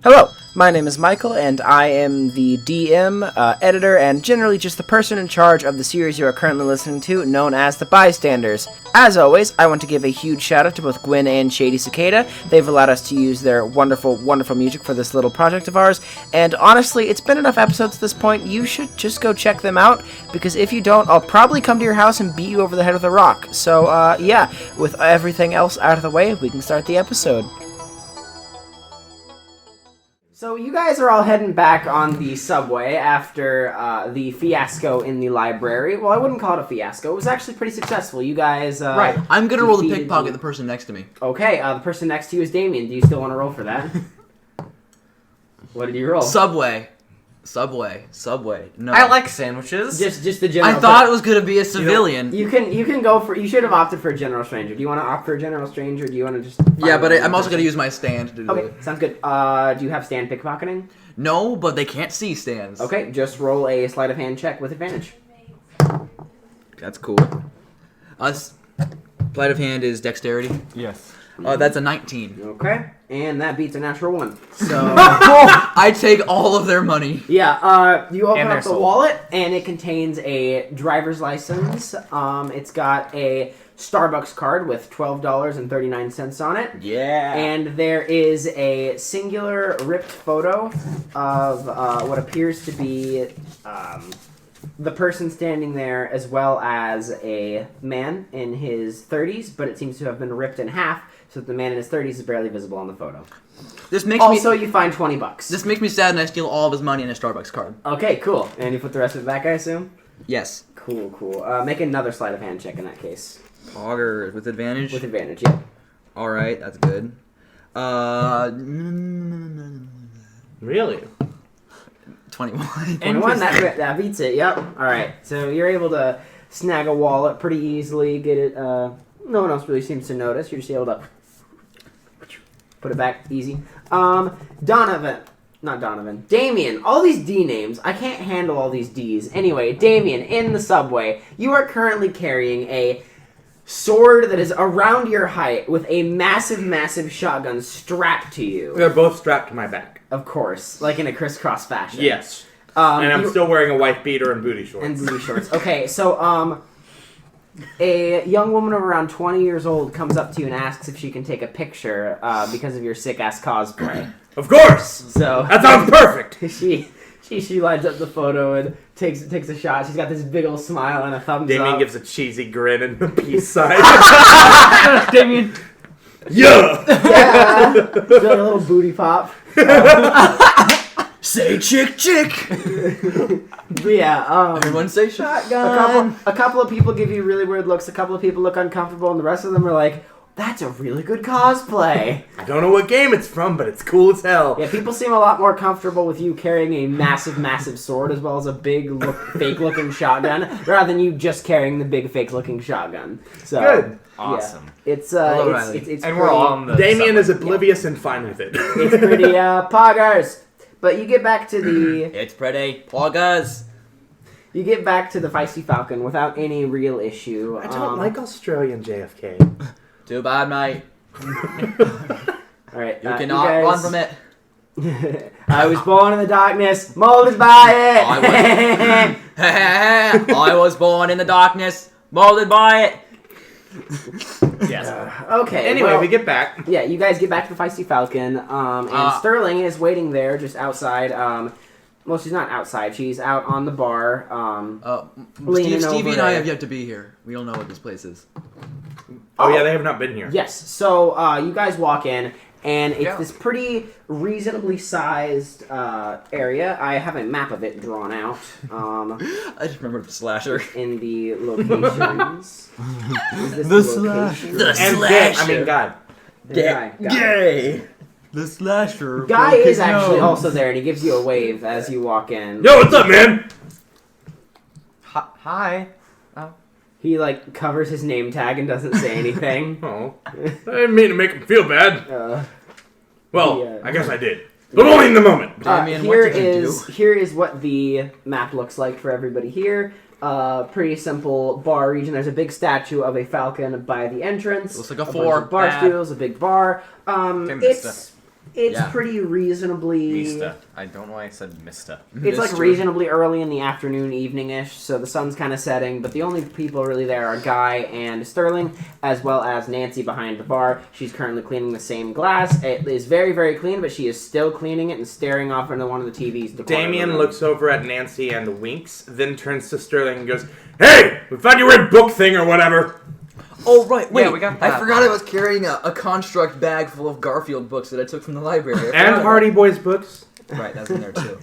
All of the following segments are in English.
Hello, my name is Michael, and I am the DM, editor, and generally just the person in charge of the series you are currently listening to, known as the Bystanders. As always, I want to give a huge shout out to both Gwinn and Shady Cicada. They've allowed us to use their wonderful, wonderful music for this little project of ours, and honestly, it's been enough episodes at this point, you should just go check them out, because if you don't, I'll probably come to your house and beat you over the head with a rock. So, yeah, with everything else out of the way, we can start the episode. So you guys are all heading back on the subway after the fiasco in the library. Well, I wouldn't call it a fiasco. It was actually pretty successful. You guys... right. I'm going to roll the pickpocket the person next to me. Okay, the person next to you is Damian. Do you still want to roll for that? What did you roll? Subway. No. I like sandwiches. Just the general... I thought it was going to be a civilian. You can go for... You should have opted for a general stranger. Do you want to opt for a general stranger, or do you want to just... Yeah, but I'm also going to use my stand to do Okay, it. sounds good. Do you have stand pickpocketing? No, but they can't see stands. Okay, just roll a sleight of hand check with advantage. That's cool. Sleight of hand is dexterity. Yes. That's a 19. Okay, and that beats a natural 1. So... I take all of their money. Yeah, you open And up their the soul. wallet, and it contains a driver's license. It's got a Starbucks card with $12.39 on it. Yeah. And there is a singular ripped photo of what appears to be the person standing there, as well as a man in his 30s, but it seems to have been ripped in half, so that the man in his 30s is barely visible on the photo. This makes Also, me... you find $20. This makes me sad, and I steal all of his money in a Starbucks card. Okay, cool. And you put the rest of it back, I assume? Yes. Cool. Make another sleight of hand check in that case. Poggers with advantage? With advantage, yeah. Alright, that's good. Really? 21. 21, that beats it, yep. Alright, so you're able to snag a wallet pretty easily, get it, no one else really seems to notice, you're just able to put it back easy. Damian, all these D names, I can't handle all these Ds. Anyway, Damian, in the subway, you are currently carrying a sword that is around your height with a massive, massive shotgun strapped to you. They're both strapped to my back. Of course, like in a crisscross fashion. Yes. And I'm still wearing a white beater and booty shorts. And booty shorts. Okay, so, a young woman of around 20 years old comes up to you and asks if she can take a picture, because of your sick-ass cosplay. Of course! So... That sounds perfect! She lines up the photo and takes a shot. She's got this big old smile and a thumbs Damien up. gives a cheesy grin and a peace sign. Damien. Yeah! Yeah! Doing a little booty pop. Say chick. But yeah, Everyone say shotgun. a couple of people give you really weird looks, a couple of people look uncomfortable, and the rest of them are like, that's a really good cosplay. I don't know what game it's from, but it's cool as hell. Yeah, people seem a lot more comfortable with you carrying a massive, massive sword as well as a big, fake-looking shotgun, rather than you just carrying the big, fake-looking shotgun. So, Good. Awesome. Yeah, it's And pretty, we're all on the Damien is oblivious and fine with it. It's pretty, poggers. But you get back to the... It's pretty. Poggers. You get back to the Feisty Falcon without any real issue. I don't like Australian JFK. Too bad, mate. Alright, You cannot run from it. I was born in the darkness, molded by it. I was born in the darkness, molded by it. Yes. Okay. Anyway, well, we get back. Yeah, you guys get back to the Feisty Falcon, and Sterling is waiting there, just outside. Well, she's not outside. She's out on the bar. Leaning Stevie over and I there. have yet to be here. We don't know what this place is. Oh, yeah, they have not been here. Yes. So you guys walk in, and it's this pretty reasonably sized area. I have a map of it drawn out. I just remember the slasher. In the locations. Is this The location? The And slasher. I mean, God. Guy. Gay. The slasher. Guy is actually also there, and he gives you a wave as you walk in. Yo, what's up, man? Hi. He, like, covers his name tag and doesn't say anything. Oh. I didn't mean to make him feel bad. Well, yeah. I guess I did. But only in the moment. Damian, what did you do? Here is what the map looks like for everybody here. Pretty simple bar region. There's a big statue of a falcon by the entrance. Looks like a bunch four. of bar Bad. stools, a big bar. missed It's It's pretty reasonably... Mista. I don't know why I said Mista. It's like reasonably early in the afternoon, evening-ish, so the sun's kind of setting, but the only people really there are Guy and Sterling, as well as Nancy behind the bar. She's currently cleaning the same glass. It is very, very clean, but she is still cleaning it and staring off into one of the TVs. Damian looks over at Nancy and winks, then turns to Sterling and goes, "Hey, we found your red book thing or whatever." Oh, right, wait, Yeah, we got that. I forgot I was carrying a construct bag full of Garfield books that I took from the library. And Hardy Boys books. Right, that's in there too.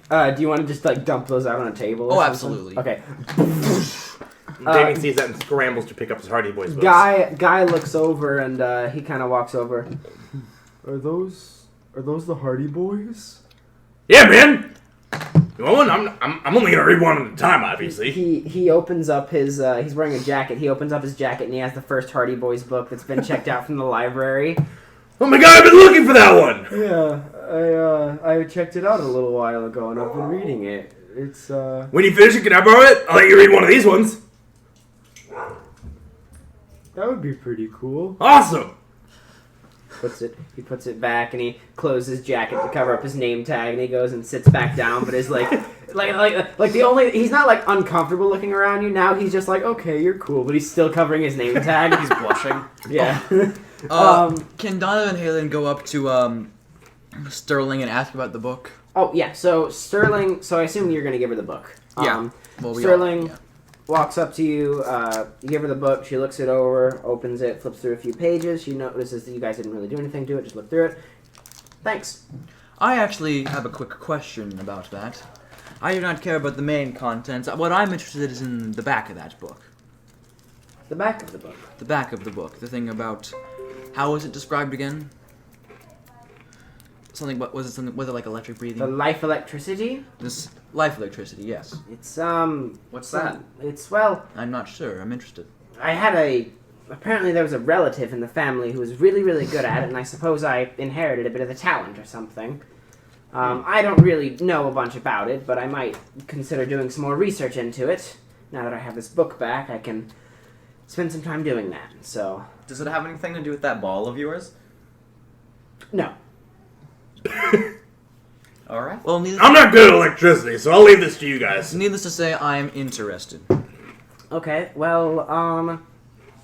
Do you want to just, like, dump those out on a table or something? absolutely. Okay. Damian sees that and scrambles to pick up his Hardy Boys books. Guy looks over and he kind of walks over. Are those the Hardy Boys? Yeah, man! You want one? I'm only gonna read one at a time, obviously. He opens up his he's wearing a jacket. He opens up his jacket and he has the first Hardy Boys book that's been checked out from the library. Oh my god, I've been looking for that one! Yeah, I checked it out a little while ago and I've been reading it. It's When you finish it, can I borrow it? I'll let you read one of these ones. that would be pretty cool. Awesome! He puts it back and he closes his jacket to cover up his name tag and he goes and sits back down, but is like the only he's not like uncomfortable looking around you now. He's just like, okay, you're cool, but he's still covering his name tag. He's blushing. Yeah. Can Donovan and Halen go up to Sterling and ask about the book? Oh yeah. So Sterling. So I assume you're gonna give her the book. Well, Sterling walks up to you. You give her the book. She looks it over, opens it, flips through a few pages. She notices that you guys didn't really do anything to it. Just look through it. Thanks. I actually have a quick question about that. I do not care about the main contents. What I'm interested in is in the back of that book. The back of the book. The back of the book. The thing about... How was it described again? Something... What was it? Something? Was it like electric breathing? The life electricity. This life electricity, yes. It's What's that? It's well. I'm not sure. I'm interested. Apparently there was a relative in the family who was really, really good at it, and I suppose I inherited a bit of the talent or something. I don't really know a bunch about it, but I might consider doing some more research into it. Now that I have this book back, I can spend some time doing that, so... Does it have anything to do with that ball of yours? No. Alright. Well, I'm not good at electricity, so I'll leave this to you guys. needless to say, I am interested. Okay, well,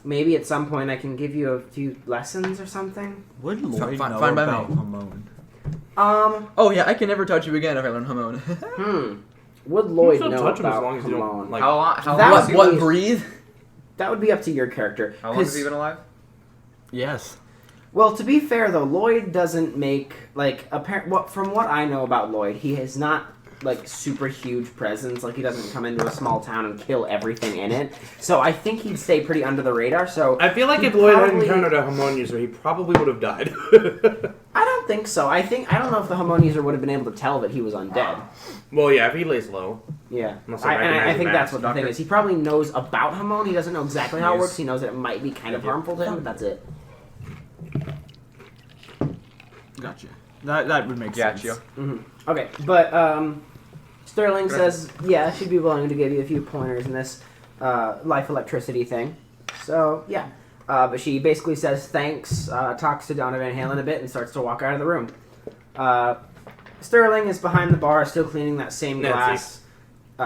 maybe at some point I can give you a few lessons or something? Would Lloyd Fine know by me. about Hamon? Oh yeah, I can never touch you again if I learn Hamon. Would Lloyd You can know touch him as about long as you don't, Hamon? like- How long That has would he be- been- breathe? That would be up to your character. How long has he been alive? Yes. Well, to be fair though, Lloyd doesn't make like from what I know about Lloyd, he has not like super huge presence. Like he doesn't come into a small town and kill everything in it. So I think he'd stay pretty under the radar. So I feel like he if Lloyd had probably- encountered a Hamon user, he probably would have died. I don't think so. I don't know if the Hamon user would have been able to tell that he was undead. Well, yeah, if he lays low. Yeah, Unless I and recognize I the think mask. that's what the thing is. He probably knows about Hamon. He doesn't know exactly how it Yes. works. He knows that it might be kind of harmful to him, but that's it. Gotcha. That would make sense. Gotcha. Okay, but Sterling says, yeah, she'd be willing to give you a few pointers in this life electricity thing. So, yeah. But she basically says thanks, talks to DonoVan Halen a bit, and starts to walk out of the room. Sterling is behind the bar, still cleaning that same glass.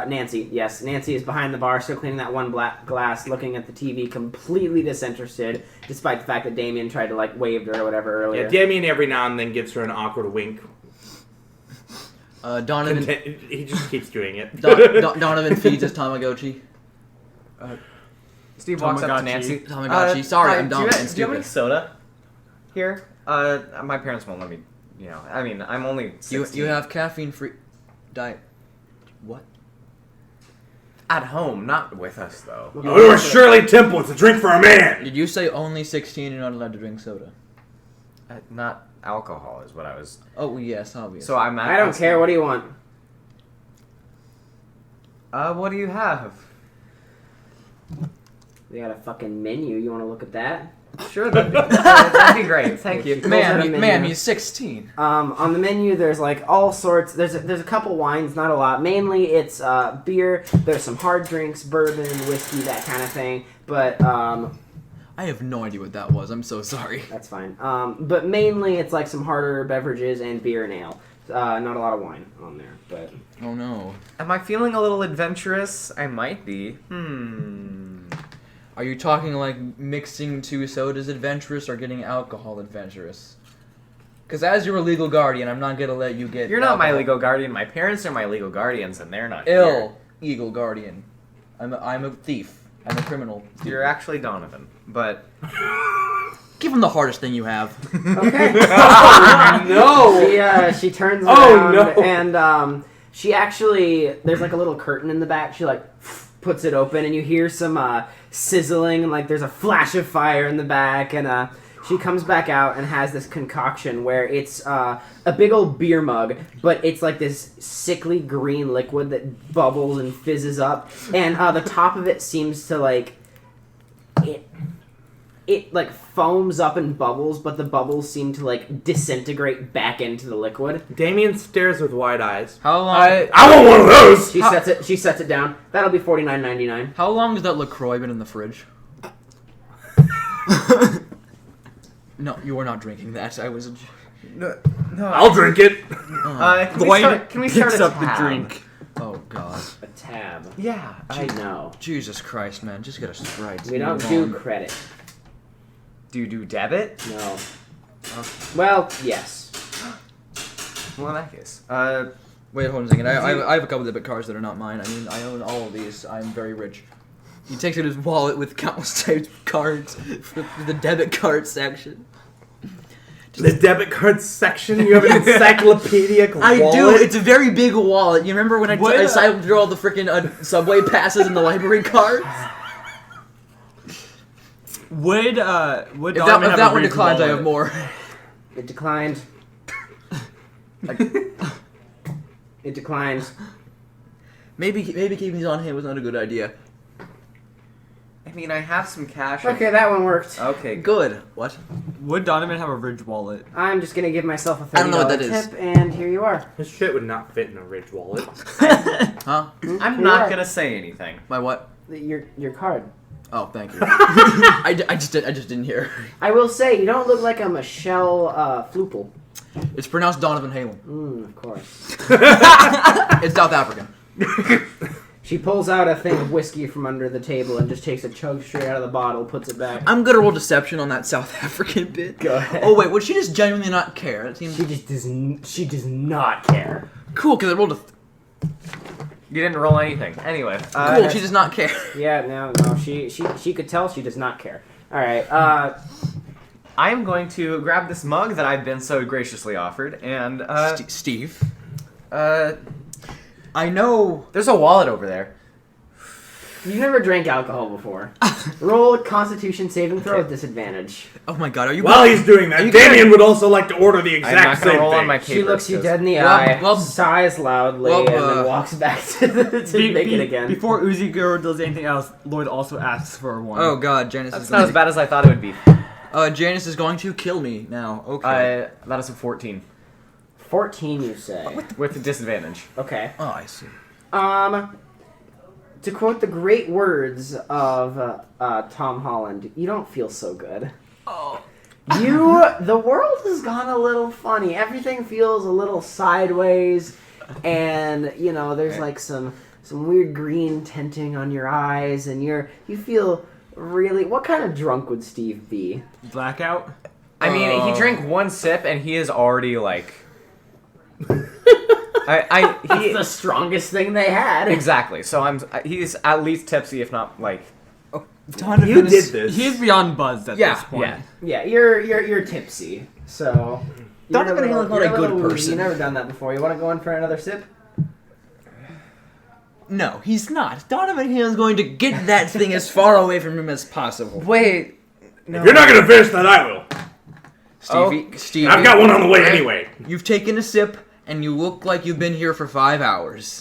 Nancy, yes. Nancy is behind the bar, still cleaning that one black glass, looking at the TV, completely disinterested, despite the fact that Damian tried to, like, wave her or whatever earlier. Yeah, Damian every now and then gives her an awkward wink. Donovan... He just keeps doing it. Donovan feeds his Tamagotchi. Steve walks up to Tamagotchi. Nancy. Tamagotchi. Sorry, hi, I'm do you dumb have- and Do you have any stupid. soda here? My parents won't let me, I mean, I'm only 16. You have caffeine-free... Diet... What? At home, not with us, though. Go to Shirley Temple. It's a drink for a man. Did you say only 16 you're not allowed to drink soda? Not alcohol is what I was... Oh, yes, obviously. So I'm I don't care. What do you want? What do you have? They got a fucking menu. You want to look at that? Sure, that'd be great. Thank you. Ma'am, he's 16. On the menu, there's like all sorts. There's a couple wines, not a lot. Mainly, it's beer. There's some hard drinks, bourbon, whiskey, that kind of thing. But I have no idea what that was. I'm so sorry. That's fine. But mainly it's like some harder beverages and beer and ale. Not a lot of wine on there, but... Oh no. Am I feeling a little adventurous? I might be. Are you talking like mixing 2 sodas adventurous or getting alcohol adventurous? Because as your legal guardian, I'm not going to let you get You're not my alcohol. legal guardian. My parents are my legal guardians, and they're not Ill legal guardian. I'm a thief. I'm a criminal. here. You're actually Donovan, but... Give him the hardest thing you have. Okay. No! She turns Oh, around no. and she actually, there's like a little curtain in the back. She like puts it open and you hear some sizzling and like there's a flash of fire in the back and she comes back out and has this concoction where it's a big old beer mug, but it's like this sickly green liquid that bubbles and fizzes up, and the top of it seems to like it like foams up and bubbles, but the bubbles seem to like disintegrate back into the liquid. Damian stares with wide eyes. How long? I want one of those! She sets it down. That'll be $49.99. How long has that LaCroix been in the fridge? No, you are not drinking that. I was. No, I'll drink it! Can we start picks a up the tab? drink. Oh God. A tab. Yeah. No. Jesus Christ, man! Just get a Sprite. We don't Move do on. credit. Do you do debit? No. Well, yes. Well, in that case. Wait, hold on a second. I have a couple of debit cards that are not mine. I mean, I own all of these. I'm very rich. He takes out his wallet with countless types of cards for the debit card section. The debit card section? You have an encyclopedic wallet? I do. It's a very big wallet. You remember when I What? cycled through all the freaking subway passes and the library cards? Would If Donovan that have a one ridge declines, I wallet? have more. It declined. It declined. Maybe keeping these on hand was not a good idea. I mean, I have some cash. Okay, that one worked. Okay, Good. What? Would Donovan have a ridge wallet? I'm just gonna give myself a $30 I don't know what that is. tip, and here you are. This shit would not fit in a Ridge wallet. Huh? I'm Here not you are. gonna say anything. My what? Your card. Oh, thank you. I just didn't hear. I will say, you don't look like a Michelle Flupel. It's pronounced Donovan Halen. Of course. It's South African. She pulls out a thing of whiskey from under the table and just takes a chug straight out of the bottle, puts it back. I'm gonna roll deception on that South African bit. Go ahead. Oh wait, would she just genuinely not care? It seems She does not care. cool because I rolled a You didn't roll anything. Anyway. cool. She does not care. Yeah, no, she could tell she does not care. All right, I am going to grab this mug that I've been so graciously offered, and Steve. I know. there's a wallet over there. you never drank alcohol before. Roll a Constitution saving throw with disadvantage. Oh my God, are you? While he's doing that, you Damian would also like to order the I'm not exact gonna same roll thing. on my paper. She looks you 'cause- dead in the Well, eye, well, sighs loudly, well, and then walks back to make it again. Before Uzi Girl does anything else, Lloyd also asks for one. Oh God, Janice That's is not as going bad as I thought it would be. Janice is going to kill me now. Okay. That is a 14 14, you say? with a disadvantage. Okay. Oh, I see. To quote the great words of Tom Holland, you don't feel so good. Oh. The world has gone a little funny. Everything feels a little sideways, and there's like some weird green tinting on your eyes, and you feel really. What kind of drunk would Steve be? Blackout? I mean, he drank one sip and he is already like. That's the strongest thing they had. Exactly. So he's at least tipsy, if not like. Donovan You is- did this. He's beyond buzzed at Yeah, this point. Yeah. Yeah, you're tipsy, so. Donovan Halen's not a good person. You've never done that before. You want to go in for another sip? No, he's not. Donovan Halen's going to get that thing as far away from him as possible. Wait. No. If you're not gonna finish that, I will. Stevie, I've got one on the way anyway. You've taken a sip, and you look like you've been here for 5 hours.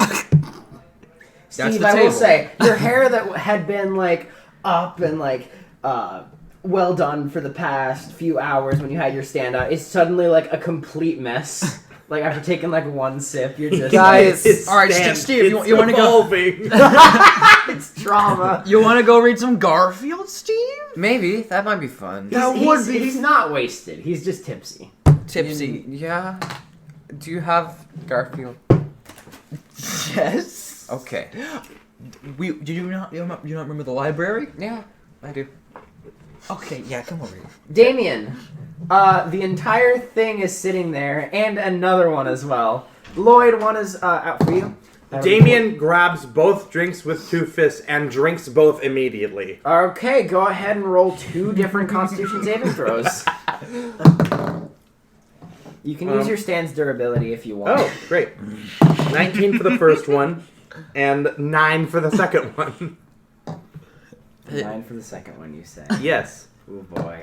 Steve, the I will table. say, your hair that had been like up and like well done for the past few hours when you had your stand out is suddenly like a complete mess. Like after taking like one sip, you're just Guys, All right, Steve, you want to go? it's trauma. You want to go read some Garfield, Steve? Maybe that might be fun. He's not wasted. He's just tipsy. Tipsy. Yeah. Do you have Garfield? Yes. Okay. Do you not remember the library? Yeah, I do. Okay, yeah, come over here. Damian, the entire thing is sitting there, and another one as well. Lloyd, one is out for you. Damian grabs both drinks with 2 fists and drinks both immediately. Okay, go ahead and roll 2 different Constitution saving throws. You can use your stand's durability if you want. Oh, great. 19 for the first one, and 9 for the second one. 9 for the second one, you say. Yes. Oh boy.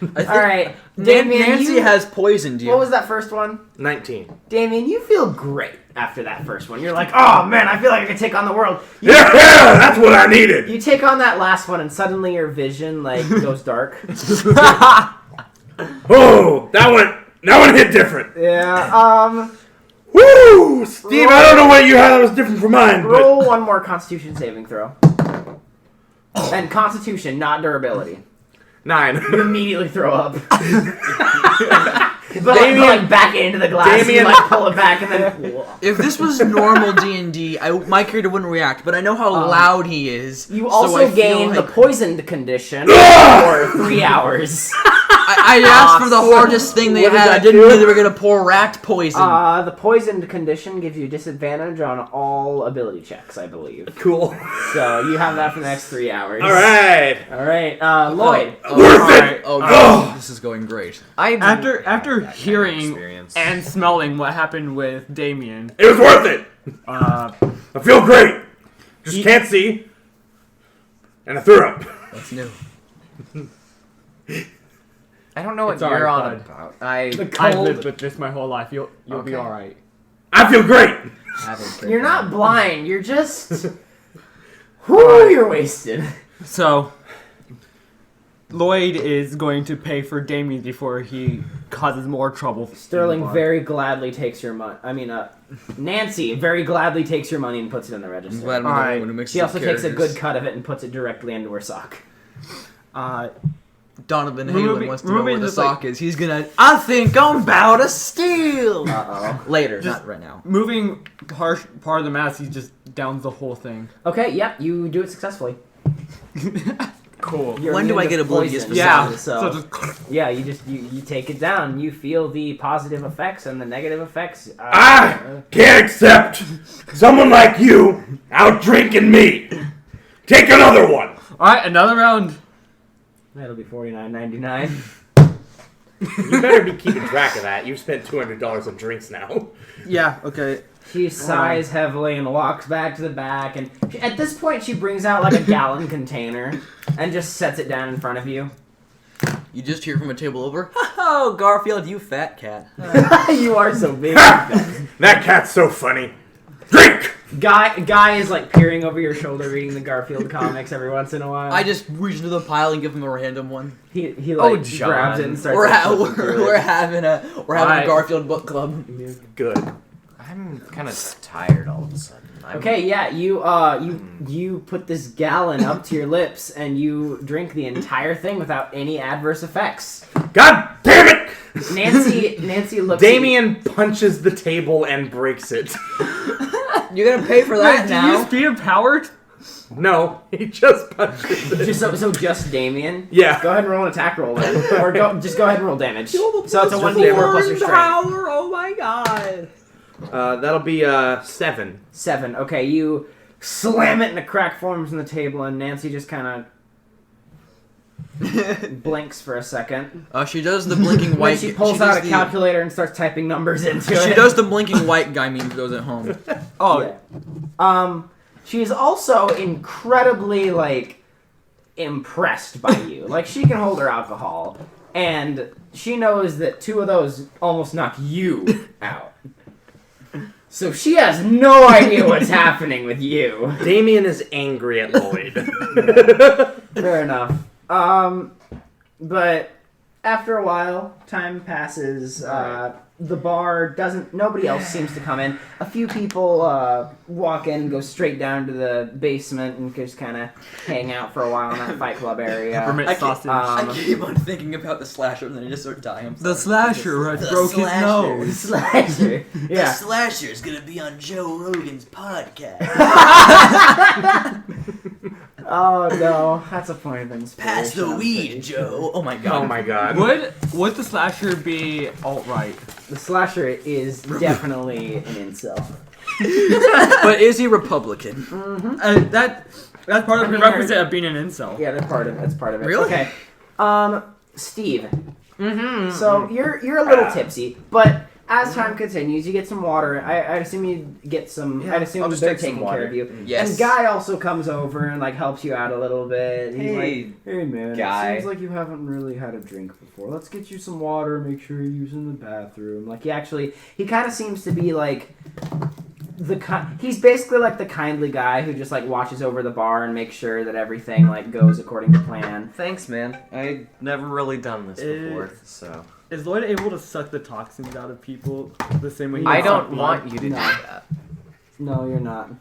All Alright, Damian, Nancy has poisoned you. What was that first one? 19. Damian, you feel great after that first one. You're like, oh man, I feel like I can take on the world. Yeah, that's what I needed. You take on that last one, and suddenly your vision like goes dark. Oh, that one hit different. Yeah. Woo! Steve, I don't know what you had that was different from mine, but... Roll one more Constitution saving throw. And Constitution, not durability. 9. You immediately throw up. But like back into the glass, Damian, you like pull it back, and then... If this was normal D&D, my character wouldn't react, but I know how loud he is. You so also I feel gain the like- poisoned condition for 3 hours. I asked for the hardest thing they What does had. I that didn't do? know they were going to pour rat poison. The poisoned condition gives you disadvantage on all ability checks, I believe. Cool. So you have that for the next 3 hours. Alright. Alright, Lloyd. Worth it! Oh, God. This is going great. After that hearing experience. and smelling what happened with Damian, It was worth it! uh, I feel great! Just can't see. And I threw up. That's new. I don't know what It's you're alright, on bud. about. I've lived with this my whole life. You'll be Okay. all right. I feel great! You're not blind, you're just... Whoo, you're wasted. So, Lloyd is going to pay for Damian before he causes more trouble. Sterling in the bar. very gladly takes your money. Nancy very gladly takes your money and puts it in the I'm register. glad I'm the Alright. only one who makes She also takes a characters. good cut of it and puts it directly into her sock. Donovan Removing- Halen wants to know where removing the just, like- sock is. He's gonna. I think I'm about to steal. Uh-oh. Later, Just- not right now. Moving part of the mask, he just downs the whole thing. Okay, yep, you do it successfully. Cool. You're When do immune I to get oblivious poison, for Yeah. So, just yeah, you just you take it down. You feel the positive effects and the negative effects. I can't accept someone like you out drinking me. Take another one. all right, another round. That'll be $49.99. You better be keeping track of that. You've spent $200 on drinks now. Yeah. Okay. She sighs heavily and walks back to the back, and at this point she brings out like a gallon container and just sets it down in front of you. You just hear from a table over. Oh, Garfield, you fat cat. You are so big. That cat's so funny. Drink! Guy is like peering over your shoulder reading the Garfield comics every once in a while. I just reach into the pile and give him a random one. He like John. grabs it and starts We're, like, ha- flipping through we're it. having a Alright. Garfield book club. Good. I'm kind of tired all of a sudden. Okay, yeah, you put this gallon up to your lips and you drink the entire thing without any adverse effects. God damn it! Nancy looks. Damian punches the table and breaks it. You're gonna pay for that Do you now. use speed of power? No, he just punches it. Just Damian. Yeah. Go ahead and roll an attack roll then, or just go ahead and roll damage. So it's a Just 1d4 plus your strength. Power, oh my god. That'll be 7. 7. Okay, you slam it and a crack forms in the table, and Nancy just kind of blinks for a second. She does the blinking When white. she pulls does out a the- calculator and starts typing numbers into it. She does the blinking white guy meme for those at home. Oh, Yeah. She's also incredibly, like, impressed by you. Like, she can hold her alcohol, and she knows that 2 of those almost knock you out. So she has no idea what's happening with you. Damian is angry at Lloyd. Fair enough. But after a while, time passes. the bar doesn't. Nobody else seems to come in. A few people walk in, go straight down to the basement, and just kind of hang out for a while in that Fight Club area. Peppermint sausage. I keep on thinking about the slasher, and then I just start dying. The slasher had broke his nose. Slasher. Yeah. The slasher's gonna be on Joe Rogan's podcast. Oh no, that's a point of inspiration. Pass the weed, Joe. Oh my god. Oh my god. Would the slasher be alt-right? The slasher is definitely an incel. But is he Republican? Mm-hmm. That's part of the prerequisite of being an incel. Yeah, that's part of it. Really? Okay. Steve. Mm-hmm. So you're a little tipsy, but as time continues, you get some water. I assume you get some. Yeah, I'd assume I'll just they're take some taking water. care of you. Yes. And Guy also comes over and like helps you out a little bit. He's like, "Hey man, Guy. it seems like you haven't really had a drink before. Let's get you some water. Make sure you're using the bathroom." Like he kind of seems to be like he's basically like the kindly guy who just like watches over the bar and makes sure that everything like goes according to plan. Thanks, man. I've never really done this before, so. Is Lloyd able to suck the toxins out of people the same way he I sucks don't blood? want you to do No. that. No, you're not.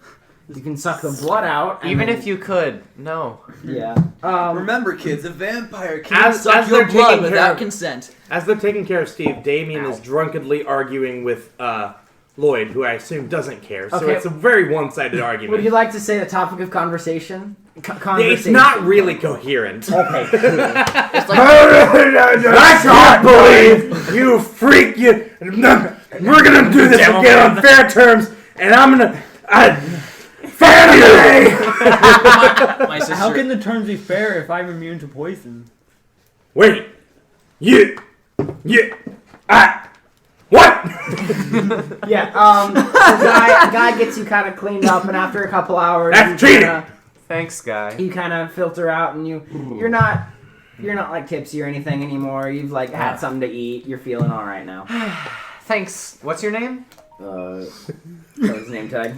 You can suck the blood out. and Even then- if you could, no. Yeah. Remember, kids, a vampire can't As suck they're your blood taking care without of- consent. As they're taking care of Steve, Damian is drunkenly arguing with Lloyd, who I assume doesn't care. So Okay. it's a very one-sided argument. Would you like to say the topic of conversation? Yeah, it's Conversation. not really coherent. Okay. Cool. It's like, I can't believe you freak! We're gonna do this again on fair terms, and I'm gonna. Family! my sister. How can the terms be fair if I'm immune to poison? Wait, what? Yeah. So guy gets you kind of cleaned up, and after a couple hours, That's you cheating! kinda- Thanks, guy. You kind of filter out, and you're not like tipsy or anything anymore. You've like had something to eat. You're feeling all right now. Thanks. What's your name? What's his name tag?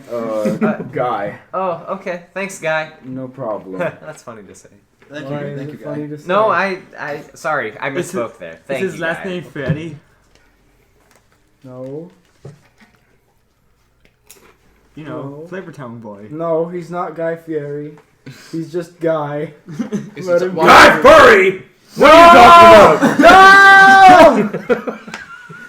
Guy. Oh, okay. Thanks, guy. No problem. That's funny to say. Thank you, guy. No, sorry, I misspoke there. Thank Is his you, last guy. name Freddy? No. You know, No. Flavortown boy. No, he's not Guy Fieri. He's just Guy. Is Let he- him why- Guy Furry! What are you talking about? No!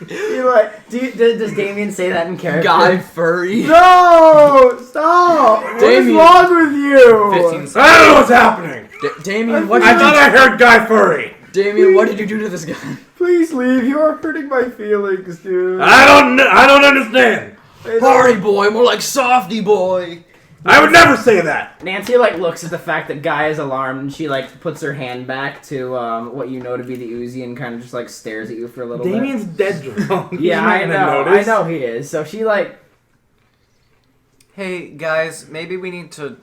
You like? Does Damian say that in character? Guy Furry. No! Stop! Damian. What's wrong with you? 15 I don't seconds. know what's happening. Damien, what I did thought you I heard Guy Furry. Damien, what did you do to this guy? Please leave. You are hurting my feelings, dude. I don't understand. Party boy, more like softy boy. I would never say that. Nancy like looks at the fact that Guy is alarmed, and she like puts her hand back to what you know to be the Uzi, and kind of just like stares at you for a little Damien's dead drunk. bit. He's Yeah, not I gonna know. notice. I know he is. So she like. Hey, guys, maybe we need to,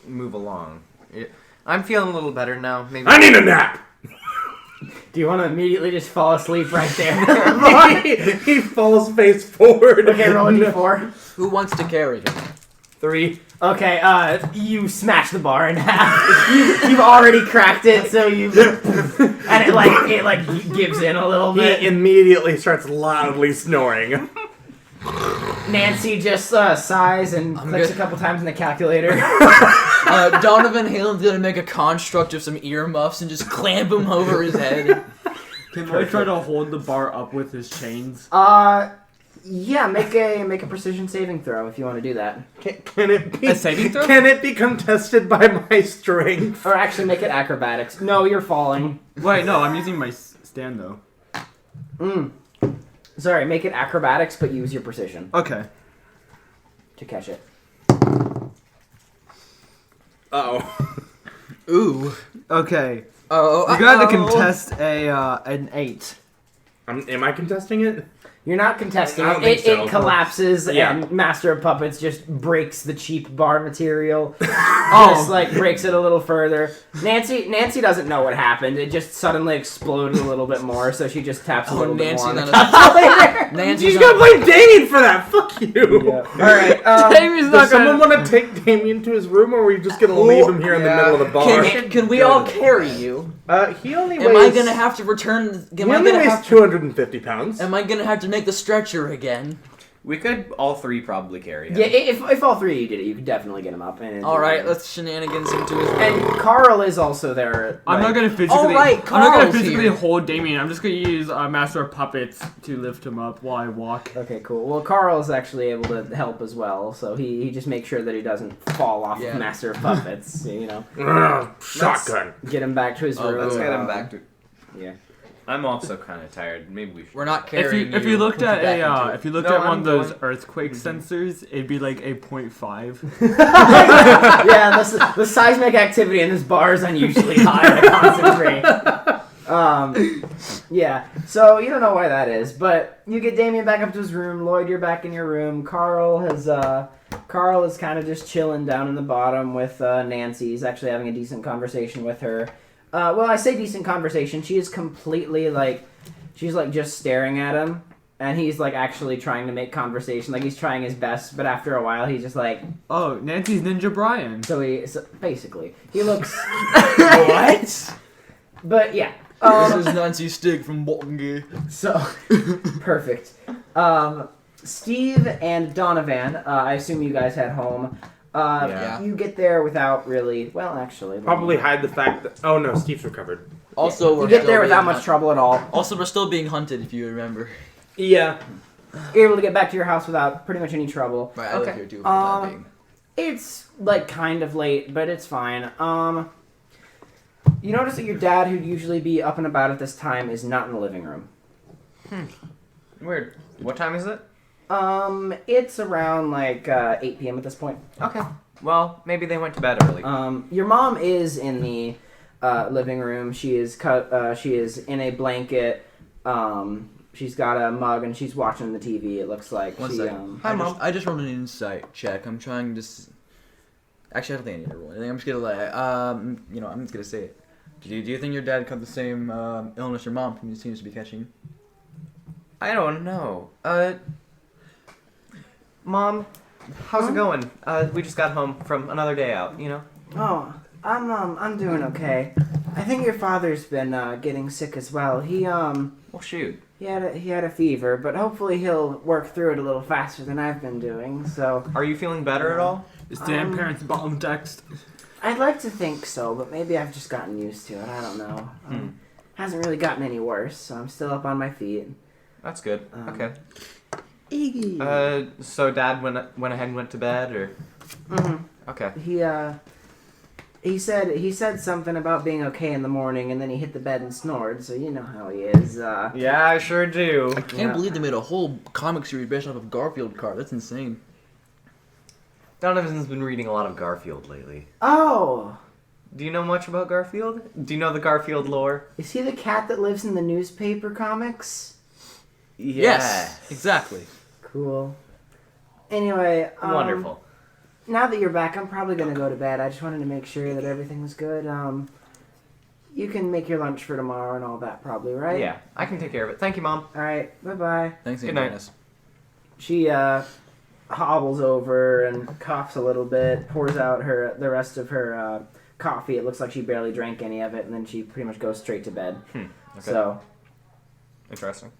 move along. I'm feeling a little better now. Maybe. I need a nap. Do you want to immediately just fall asleep right there? He falls face forward. Okay, roll a d4. Who wants to carry him? 3. Okay, you smash the bar in half. You've already cracked it, so you and it like gives in a little bit. He immediately starts loudly snoring. Nancy just sighs and clicks good. a couple times in the calculator. Donovan Halen's gonna make a construct of some earmuffs and just clamp him over his head. Can Lloyd try to hold the bar up with his chains? Yeah, make a precision saving throw if you want to do that, Can it be A saving throw? Can it be contested by my strength? or actually make it acrobatics. No, you're falling. Wait, no, I'm using my stand though. Sorry, make it acrobatics, but use your precision Okay. to catch it. Oh. Ooh. Okay. Oh, We're going to contest an 8. Am I contesting it? You're not contesting I don't it. think so. It collapses, Yeah. and Master of Puppets just breaks the cheap bar material. Just like breaks it a little further. Nancy doesn't know what happened. It just suddenly exploded a little bit more, so she just taps a little bit Nancy more on the not calculator. Nancy's She's gonna blame Damien for that. Fuck you. All right. Damien's Does not someone gonna... want to take Damien to his room, or are we just gonna leave him here in the middle of the bar? Can we all carry you? He only weighs. Am I gonna have to return? He only weighs 250 pounds. Am I gonna have to make the stretcher again. We could all three probably carry him. Yeah, if all three of you did it, you could definitely get him up. And All right, let's shenanigans him to his room. And Carl is also there. I'm not gonna physically. All right, I'm not gonna Carl's physically here. hold Damian. I'm just gonna use Master of Puppets to lift him up while I walk. Okay, cool. Well, Carl's actually able to help as well, so he just makes sure that he doesn't fall off of Master of Puppets. Shotgun. Get him back to his room. Let's get him back to. Yeah. I'm also kind of tired. Maybe we should. We're not If carrying you looked at if you looked No, at one I'm of those going. earthquake sensors, it'd be like a 0.5. Yeah, the seismic activity in this bar is unusually high to concentrate. Yeah, so you don't know why that is, but you get Damian back up to his room. Lloyd, you're back in your room. Carl is kind of just chilling down in the bottom with Nancy. He's actually having a decent conversation with her. Well, I say decent conversation. She is completely she's just staring at him, and he's actually trying to make conversation. He's trying his best, but after a while, he's just Oh, Nancy's Ninja Brian. So basically, he looks. What? But yeah. This is Nancy Stig from Bolton. So, perfect. Steve and DonoVan, I assume you guys head home. Yeah. You get there without really. Well, actually, Probably hide the fact that. Oh no, Steve's recovered. Also, we're you get still there without being much hunt- trouble at all. Also, we're still being hunted, if you remember. Yeah. You're able to get back to your house without pretty much any trouble. Right, I live here too. For the time being. It's kind of late, but it's fine. You notice that your dad, who'd usually be up and about at this time, is not in the living room. Weird. What time is it? It's around 8 p.m. at this point. Okay. Well, maybe they went to bed early. Your mom is in the living room. She is she is in a blanket. She's got a mug and she's watching the TV. It looks like. One second. Hi, Mom. I just rolled an insight check. I'm trying to. Actually, I don't think I need to roll anything. I'm just gonna I'm just gonna say it. Do you think your dad caught the same illness your mom seems to be catching? I don't know. Mom, how's it going? We just got home from another day out, Oh, I'm doing okay. I think your father's been getting sick as well. Well, shoot. He had a fever, but hopefully he'll work through it a little faster than I've been doing. So Are you feeling better at all? Is Dan parents bottom text? I'd like to think so, but maybe I've just gotten used to it. I don't know. Hasn't really gotten any worse, so I'm still up on my feet. That's good. Okay. Iggy. So Dad went ahead and went to bed, or? Mm-hmm. Okay. He said something about being okay in the morning, and then he hit the bed and snored. So you know how he is. Yeah, I sure do. I can't believe they made a whole comic series based off of Garfield card. That's insane. Donovan's been reading a lot of Garfield lately. Oh, Do you know much about Garfield? Do you know the Garfield lore? is he the cat that lives in the newspaper comics? Yes, exactly. Cool. Anyway, Wonderful. Now that you're back, I'm probably gonna go to bed. I just wanted to make sure that everything was good. You can make your lunch for tomorrow and all that, probably, right? Yeah, I can take care of it. Thank you, Mom. All right. Bye bye. Thanks, Good night. Dennis. She hobbles over and coughs a little bit, pours out the rest of her coffee. It looks like she barely drank any of it, and then she pretty much goes straight to bed. Okay. So, Interesting.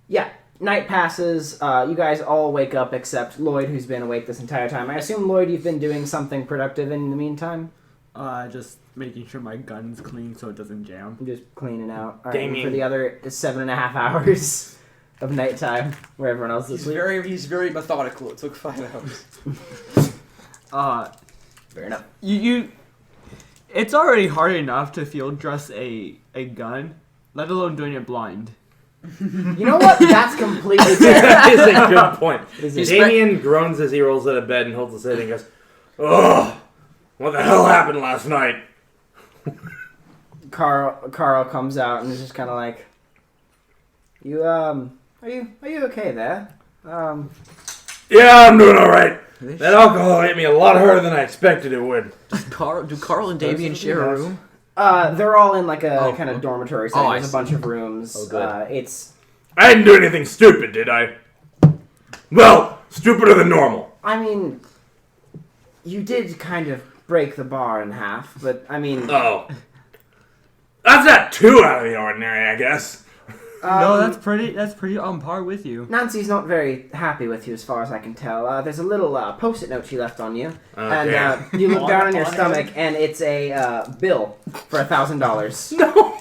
yeah. Night passes. You guys all wake up except Lloyd, who's been awake this entire time. I assume, Lloyd, you've been doing something productive in the meantime? Just making sure my gun's clean so it doesn't jam. Just cleaning out. All right, Damian. for the other 7.5 hours of nighttime, where everyone else is asleep. He's very methodical. It took 5 hours. Fair enough. It's already hard enough to field dress a gun, let alone doing it blind. You know what? That's completely fair. That is a good point. Is it? Damian groans as he rolls out of bed and holds his head and goes, "Ugh, what the hell happened last night?" Carl comes out and is just kind of like, "You are you okay there? Yeah, I'm doing all right. That alcohol hit me a lot harder than I expected it would." Do Carl and Damian share a room? They're all in like a Oh, kind of okay. dormitory setting. Oh, I There's a see. bunch of rooms. Oh, good. It's I didn't do anything stupid, did I? Well, stupider than normal. I mean, you did kind of break the bar in half, but I mean, Oh, that's not too out of the ordinary, I guess. No, that's pretty on par with you. Nancy's not very happy with you as far as I can tell. There's a little post-it note she left on you. And you look down on your stomach and it's a bill for $1,000. No!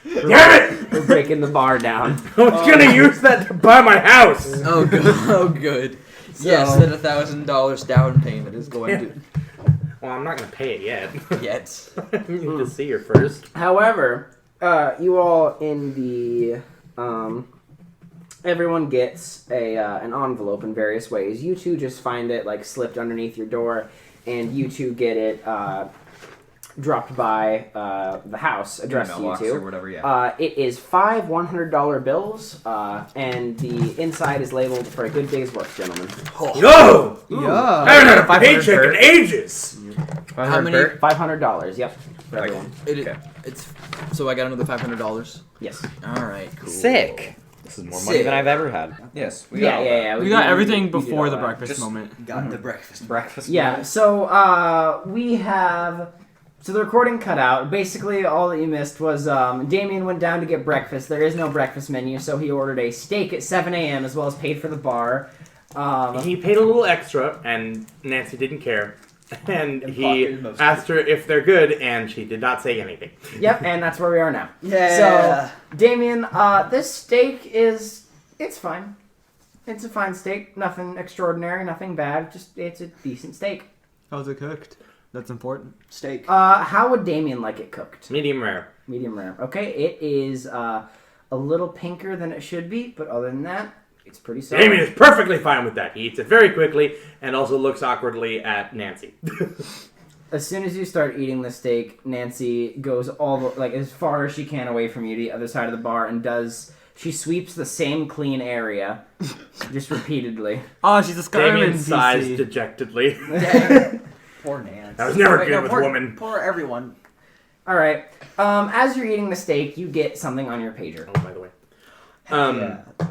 Damn it! We're breaking the bar down. I was gonna use that to buy my house! Oh, good. Oh, good. Yes, that $1,000 down payment is going to... Well, I'm not gonna pay it yet. Yet. I need to see her first. However, you all in the... everyone gets an envelope in various ways. You two just find it, like, slipped underneath your door, and you two get it dropped by the house addressed to you two. Or whatever, yeah. It is 5 $100 bills, and the inside is labeled for a good day's work, gentlemen. Yo! Yeah. I haven't had a paycheck in ages! How many? $500, yep, for everyone. It's so I got another $500. Yes. All right, cool. Sick. This is more money than I've ever had. Yes. Yeah. We got everything we did before all the that. breakfast moment. Got the breakfast. Yeah, so we have... So the recording cut out. Basically, all that you missed was Damian went down to get breakfast. There is no breakfast menu, so he ordered a steak at 7 a.m. as well as paid for the bar. He paid a little extra, and Nancy didn't care. And he asked her if they're good, and she did not say anything. Yep, and that's where we are now. Yeah. So, Damian, this steak is... It's fine. It's a fine steak. Nothing extraordinary, nothing bad. Just, it's a decent steak. How's it cooked? That's important. Steak. How would Damian like it cooked? Medium rare. Medium rare. Okay, it is a little pinker than it should be, but other than that, it's pretty solid. Damien is perfectly fine with that. He eats it very quickly and also looks awkwardly at Nancy. As soon as you start eating the steak, Nancy goes as far as she can away from you to the other side of the bar and she sweeps the same clean area, just repeatedly. Oh, she's a Skyrim Damien NPC. sighs dejectedly. Poor Nance. I was never good with women. Poor everyone. All right. As you're eating the steak, you get something on your pager. Oh, by the way.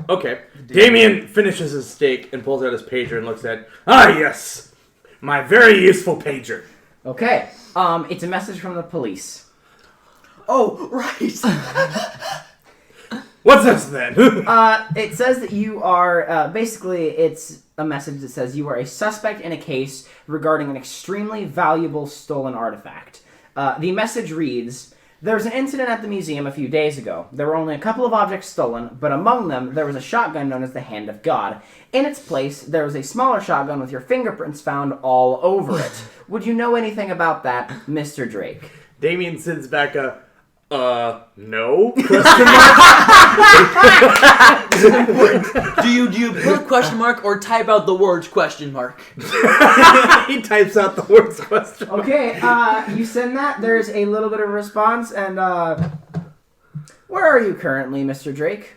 Okay. Damien finishes his steak and pulls out his pager and looks at, yes, my very useful pager. Okay. It's a message from the police. Oh, right. What's this then? It says that you are, basically, it's a message that says you are a suspect in a case regarding an extremely valuable stolen artifact. The message reads, there was an incident at the museum a few days ago. There were only a couple of objects stolen, but among them, there was a shotgun known as the Hand of God. In its place, there was a smaller shotgun with your fingerprints found all over it. Would you know anything about that, Mr. Drake? Damien sends back no? Question mark? This is important. Do you put a question mark or type out the words question mark? He types out the words question mark. Okay, you send that. There's a little bit of a response, and where are you currently, Mr. Drake?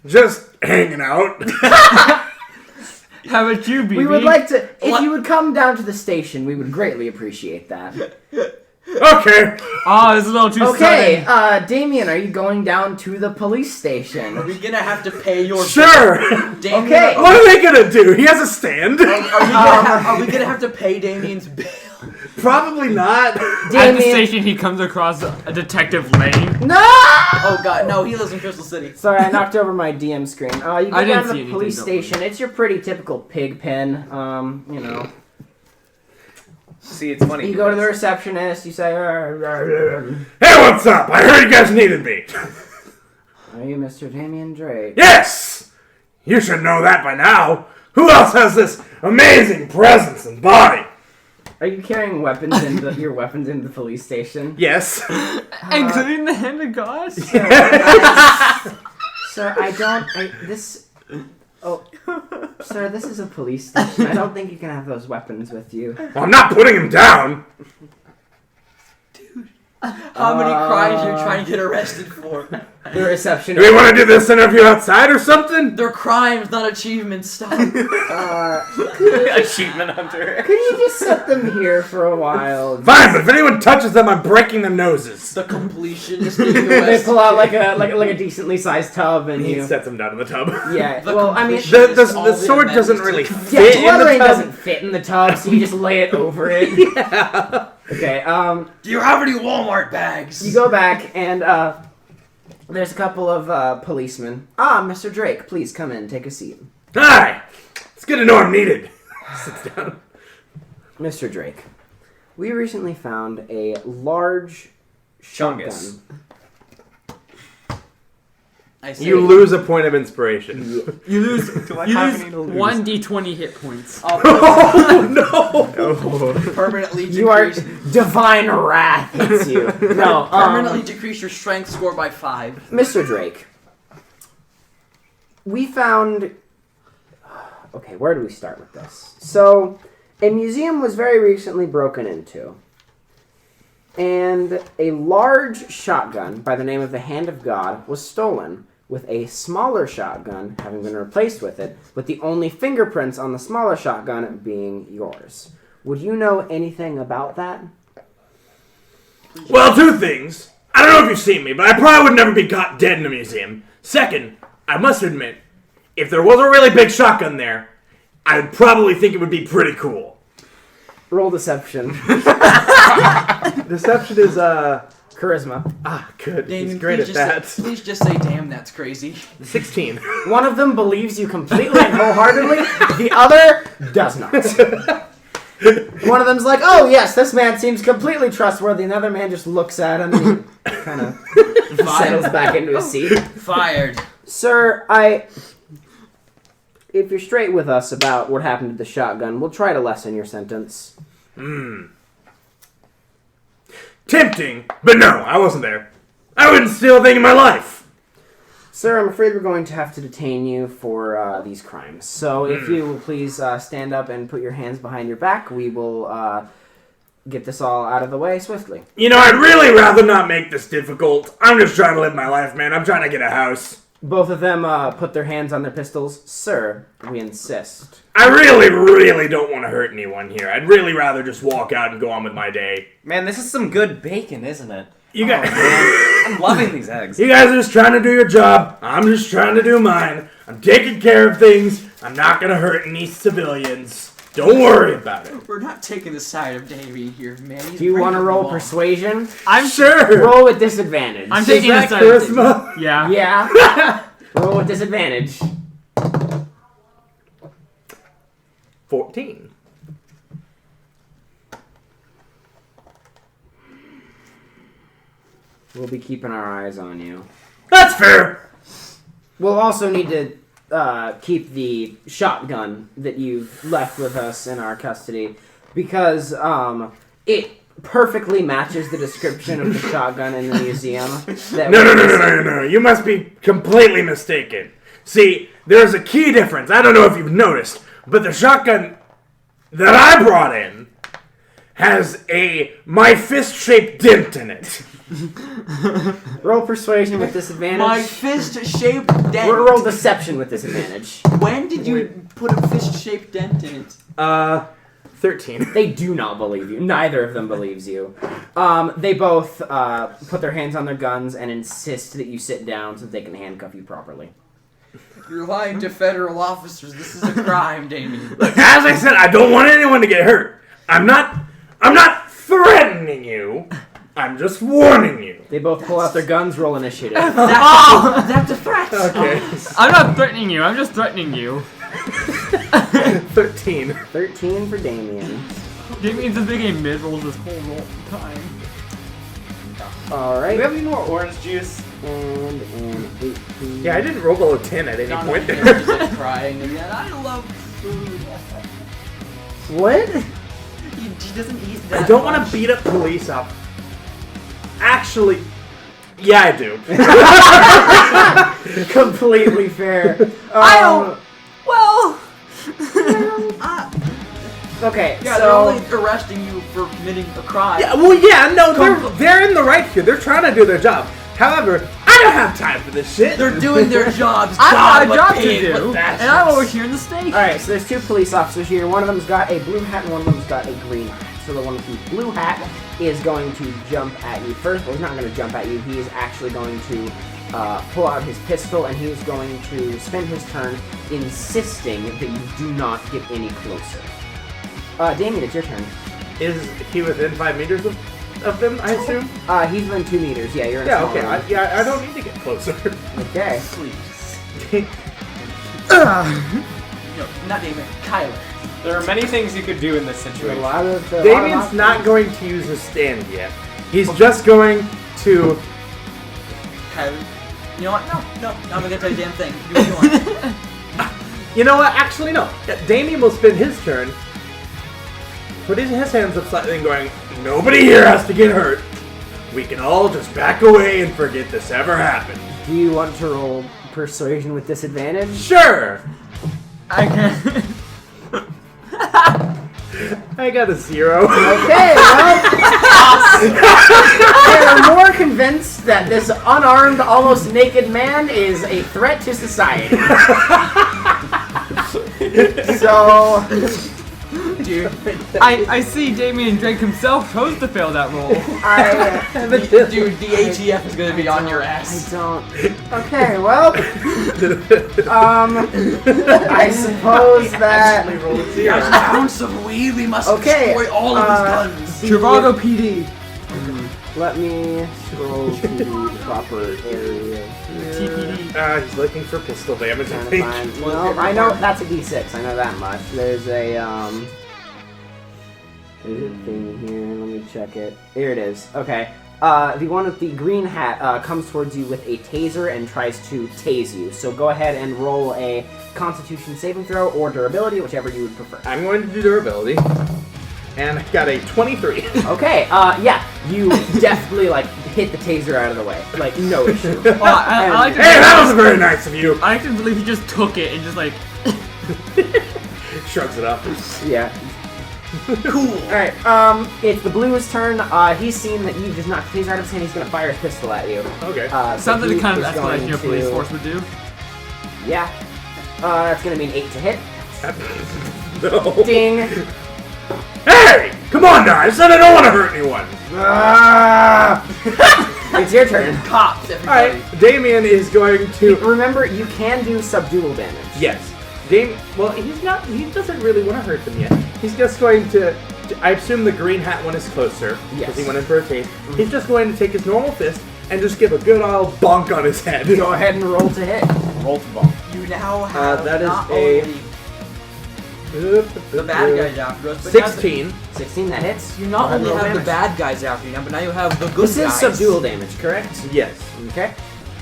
Just hanging out. How about you, BB? We would like to, if you would come down to the station, we would greatly appreciate that. Okay. Oh, it's a little too Okay, sudden. Damien, are you going down to the police station? Are we gonna have to pay your Sure. Damien, Okay. What are they gonna do? He has a stand. Are we gonna have to pay Damien's bill? Probably not. At the Damien, station, he comes across a Detective Lane. no! Oh god, no, he lives in Crystal City. Sorry, I knocked over my DM screen. You go I didn't down to see the anything, police don't worry. station. It's your pretty typical pig pen. You know. See, it's funny. You go to the because- receptionist. You say, Hey, what's up? I heard you guys needed me. "Are you Mr. Damian Drake?" Yes. You should know that by now. Who else has this amazing presence and body? Are you carrying weapons into your weapons into the police station? Yes. Including the Hand of God? Sir, sir, this is a police station. I don't think you can have those weapons with you. Well, I'm not putting him down. How many crimes you're trying to get arrested for? The Do we receptionist. want to do this interview outside or something? They're crimes, not achievements. Stop. Achievement hunter. Could you just set them here for a while? Fine, but if anyone touches them, I'm breaking their noses. The completionist getting They arrested. pull out like a decently sized tub, and He you. sets them down in the tub. Yeah. The Well, I mean, completion- The sword doesn't really yeah, fit in the leathering tub. doesn't fit in the tub, so you just lay it over it. Yeah. Okay, Do you have any Walmart bags? you go back and there's a couple of policemen. Mr. Drake, please come in, take a seat. Hi! It's good to know I'm needed. Sits down. Mr. Drake, we recently found a large Chungus. shotgun. I say, You lose a point of inspiration. You lose. Do I You have lose any to lose? 1d20 hit points. Oh no! permanently You are decrease, divine wrath hits you. No, permanently decrease your strength score by 5. Mr. Drake, we found. Okay, where do we start with this? So, a museum was very recently broken into, and a large shotgun by the name of the Hand of God was stolen, with a smaller shotgun having been replaced with it, with the only fingerprints on the smaller shotgun being yours. Would you know anything about that? Well, 2 things. I don't know if you've seen me, but I probably would never be caught dead in a museum. Second, I must admit, if there was a really big shotgun there, I'd probably think it would be pretty cool. Roll deception. Deception is, Charisma. good. Damien, He's great at please that. please just say, damn, that's crazy. 16. One of them believes you completely and wholeheartedly. The other does not. One of them's like, "Oh yes, this man seems completely trustworthy." Another man just looks at him and kind of settles back into his seat. Fired. Sir, if you're straight with us about what happened to the shotgun, we'll try to lessen your sentence. Tempting, but no, I wasn't there. I wouldn't steal a thing in my life. Sir, I'm afraid we're going to have to detain you for these crimes. So if you will please stand up and put your hands behind your back, we will get this all out of the way swiftly. You know, I'd really rather not make this difficult. I'm just trying to live my life, man. I'm trying to get a house. Both of them put their hands on their pistols. Sir, we insist. I really, really don't want to hurt anyone here. I'd really rather just walk out and go on with my day. Man, this is some good bacon, isn't it? You guys, I'm loving these eggs. you guys are just trying to do your job. I'm just trying to do mine. I'm taking care of things. I'm not gonna hurt any civilians. Don't worry about it. We're not taking the side of Damian here, man. He's Do you want to breaking roll the law. persuasion? I'm Sure. Roll with disadvantage. I'm Is taking that this side. charisma? Yeah. Yeah. Roll with disadvantage. 14. We'll be keeping our eyes on you. That's fair. We'll also need to keep the shotgun that you've left with us in our custody because it perfectly matches the description of the shotgun in the museum. No. You must be completely mistaken. See, there's a key difference. I don't know if you've noticed, but the shotgun that I brought in has my fist-shaped dent in it. Roll persuasion with disadvantage. My fist-shaped dent. Roll deception with disadvantage. When did you put a fist-shaped dent in it? 13. They do not believe you. Neither of them believes you. They both put their hands on their guns and insist that you sit down so that they can handcuff you properly. You're lying to federal officers. This is a crime, Damian. Look, as I said, I don't want anyone to get hurt. I'm not threatening you. I'm just warning you. They both pull out their guns, roll initiative. That's a threat. Okay. I'm not threatening you. I'm just threatening you. 13. 13 for Damian. Damian's a big game mid rolls this whole roll time. Alright. Do we have any more orange juice? And an 18. Yeah, I didn't roll below 10 at any Donovan point is there. just crying again. I love food. What? He doesn't eat that I don't want much. to beat up police up. Actually, yeah, I do. Completely fair. I don't. Well. Okay, Yeah, so they're only arresting you for committing a crime. Yeah, well, yeah, no, they're in the right here. They're trying to do their job. However, I don't have time for this shit. They're doing their jobs. I've got God, a job what to pig, do, what and bastards. I'm over here in the station. Alright, so there's two police officers here. One of them's got a blue hat and one of them's got a green hat. So the one with the blue hat is going to jump at you first. Well, he's not going to jump at you. He is actually going to pull out his pistol and he's going to spend his turn insisting that you do not get any closer. Damian, it's your turn. Is he within 5 meters of them, I assume? He's within 2 meters. Yeah, you're in Yeah, small okay. range. I don't need to get closer. Okay. Please. No, not Damian. Kyler. There are many things you could do in this A situation. lot of Damian's not going to use his stand yet. He's just going to... Kyler. You know what? No. I'm not gonna tell you a damn thing. Do what you want. You know what? Actually, no. Damian will spend his turn, putting his hands up slightly and going, nobody here has to get hurt. We can all just back away and forget this ever happened. Do you want to roll persuasion with disadvantage? Sure. I can. I got a 0. Okay, well, they are more convinced that this unarmed, almost naked man is a threat to society. So, Dude. I see Damian Drake himself chose to fail that roll. Dude, the ATF is gonna be on your I ass. don't. Okay, well, I suppose that. Actually rolled a There's 0. an ounce of weed. We must Okay, destroy all of his guns. Trivago PD. Let me scroll to the proper area. TPD. He's looking for pistol damage, I Trying to think. find. No, I know that's a D6. I know that much. There's a There's a thing here. Let me check it. Here it is. Okay. The one with the green hat comes towards you with a taser and tries to tase you. So go ahead and roll a Constitution saving throw or durability, whichever you would prefer. I'm going to do durability. And I got a 23. Okay. Yeah. You definitely hit the taser out of the way. No issue. Oh, I like to Hey, that was very nice of you. I like to believe he just took it and just Shrugs it off. Yeah. Cool. Alright, it's the blue's turn. He's seen that you just knocked the taser out of his hand. He's gonna fire his pistol at you. Okay. sounds like he the kind of is going escalation your police to- force would do. Yeah. That's gonna be an 8 to hit. No. Ding. Hey! Come on now! I said I don't want to hurt anyone! It's your turn. Cops, everybody. Alright, Damian is going to... Remember, you can do subdual damage. Yes. Well, he doesn't really want to hurt them yet. He's just going to... I assume the green hat one is closer, because he went in for a taste. He's just going to take his normal fist and just give a good old bonk on his head. Go ahead and roll to hit. Roll to bonk. You now have that is not a- only the bad guys after us, but now 16. 16, that hits. you not Go ahead and only roll have the damage. bad guys after you now, but now you have the good This guys. is subdual damage, correct? Yes. Okay.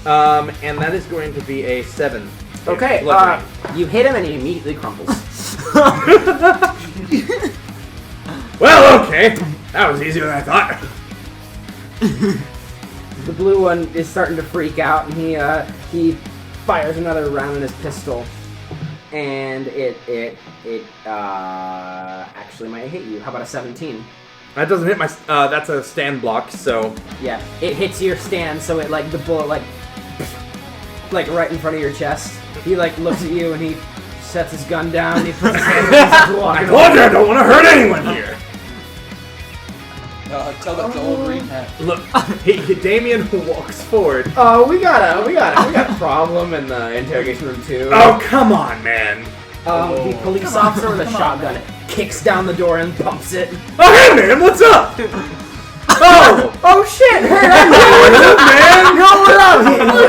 And that is going to be a 7. Okay, Bludgeoning. you hit him and he immediately crumbles. Well, okay. That was easier than I thought. The blue one is starting to freak out, and he fires another round in his pistol, and it actually might hit you. How about a 17? That doesn't hit my... that's a stand block, so... Yeah, it hits your stand, so it the bullet right in front of your chest. He looks at you and he sets his gun down. And he puts his hand I walking told you I don't want to hurt anyone here. Tell that to old green hat. Look, Damian walks forward. Oh, we got a problem in the interrogation room too. Oh, come on, man. The police officer with a shotgun kicks down the door and pumps it. Oh, hey, man, what's up? Oh shit! Hey, man! Yo, what up?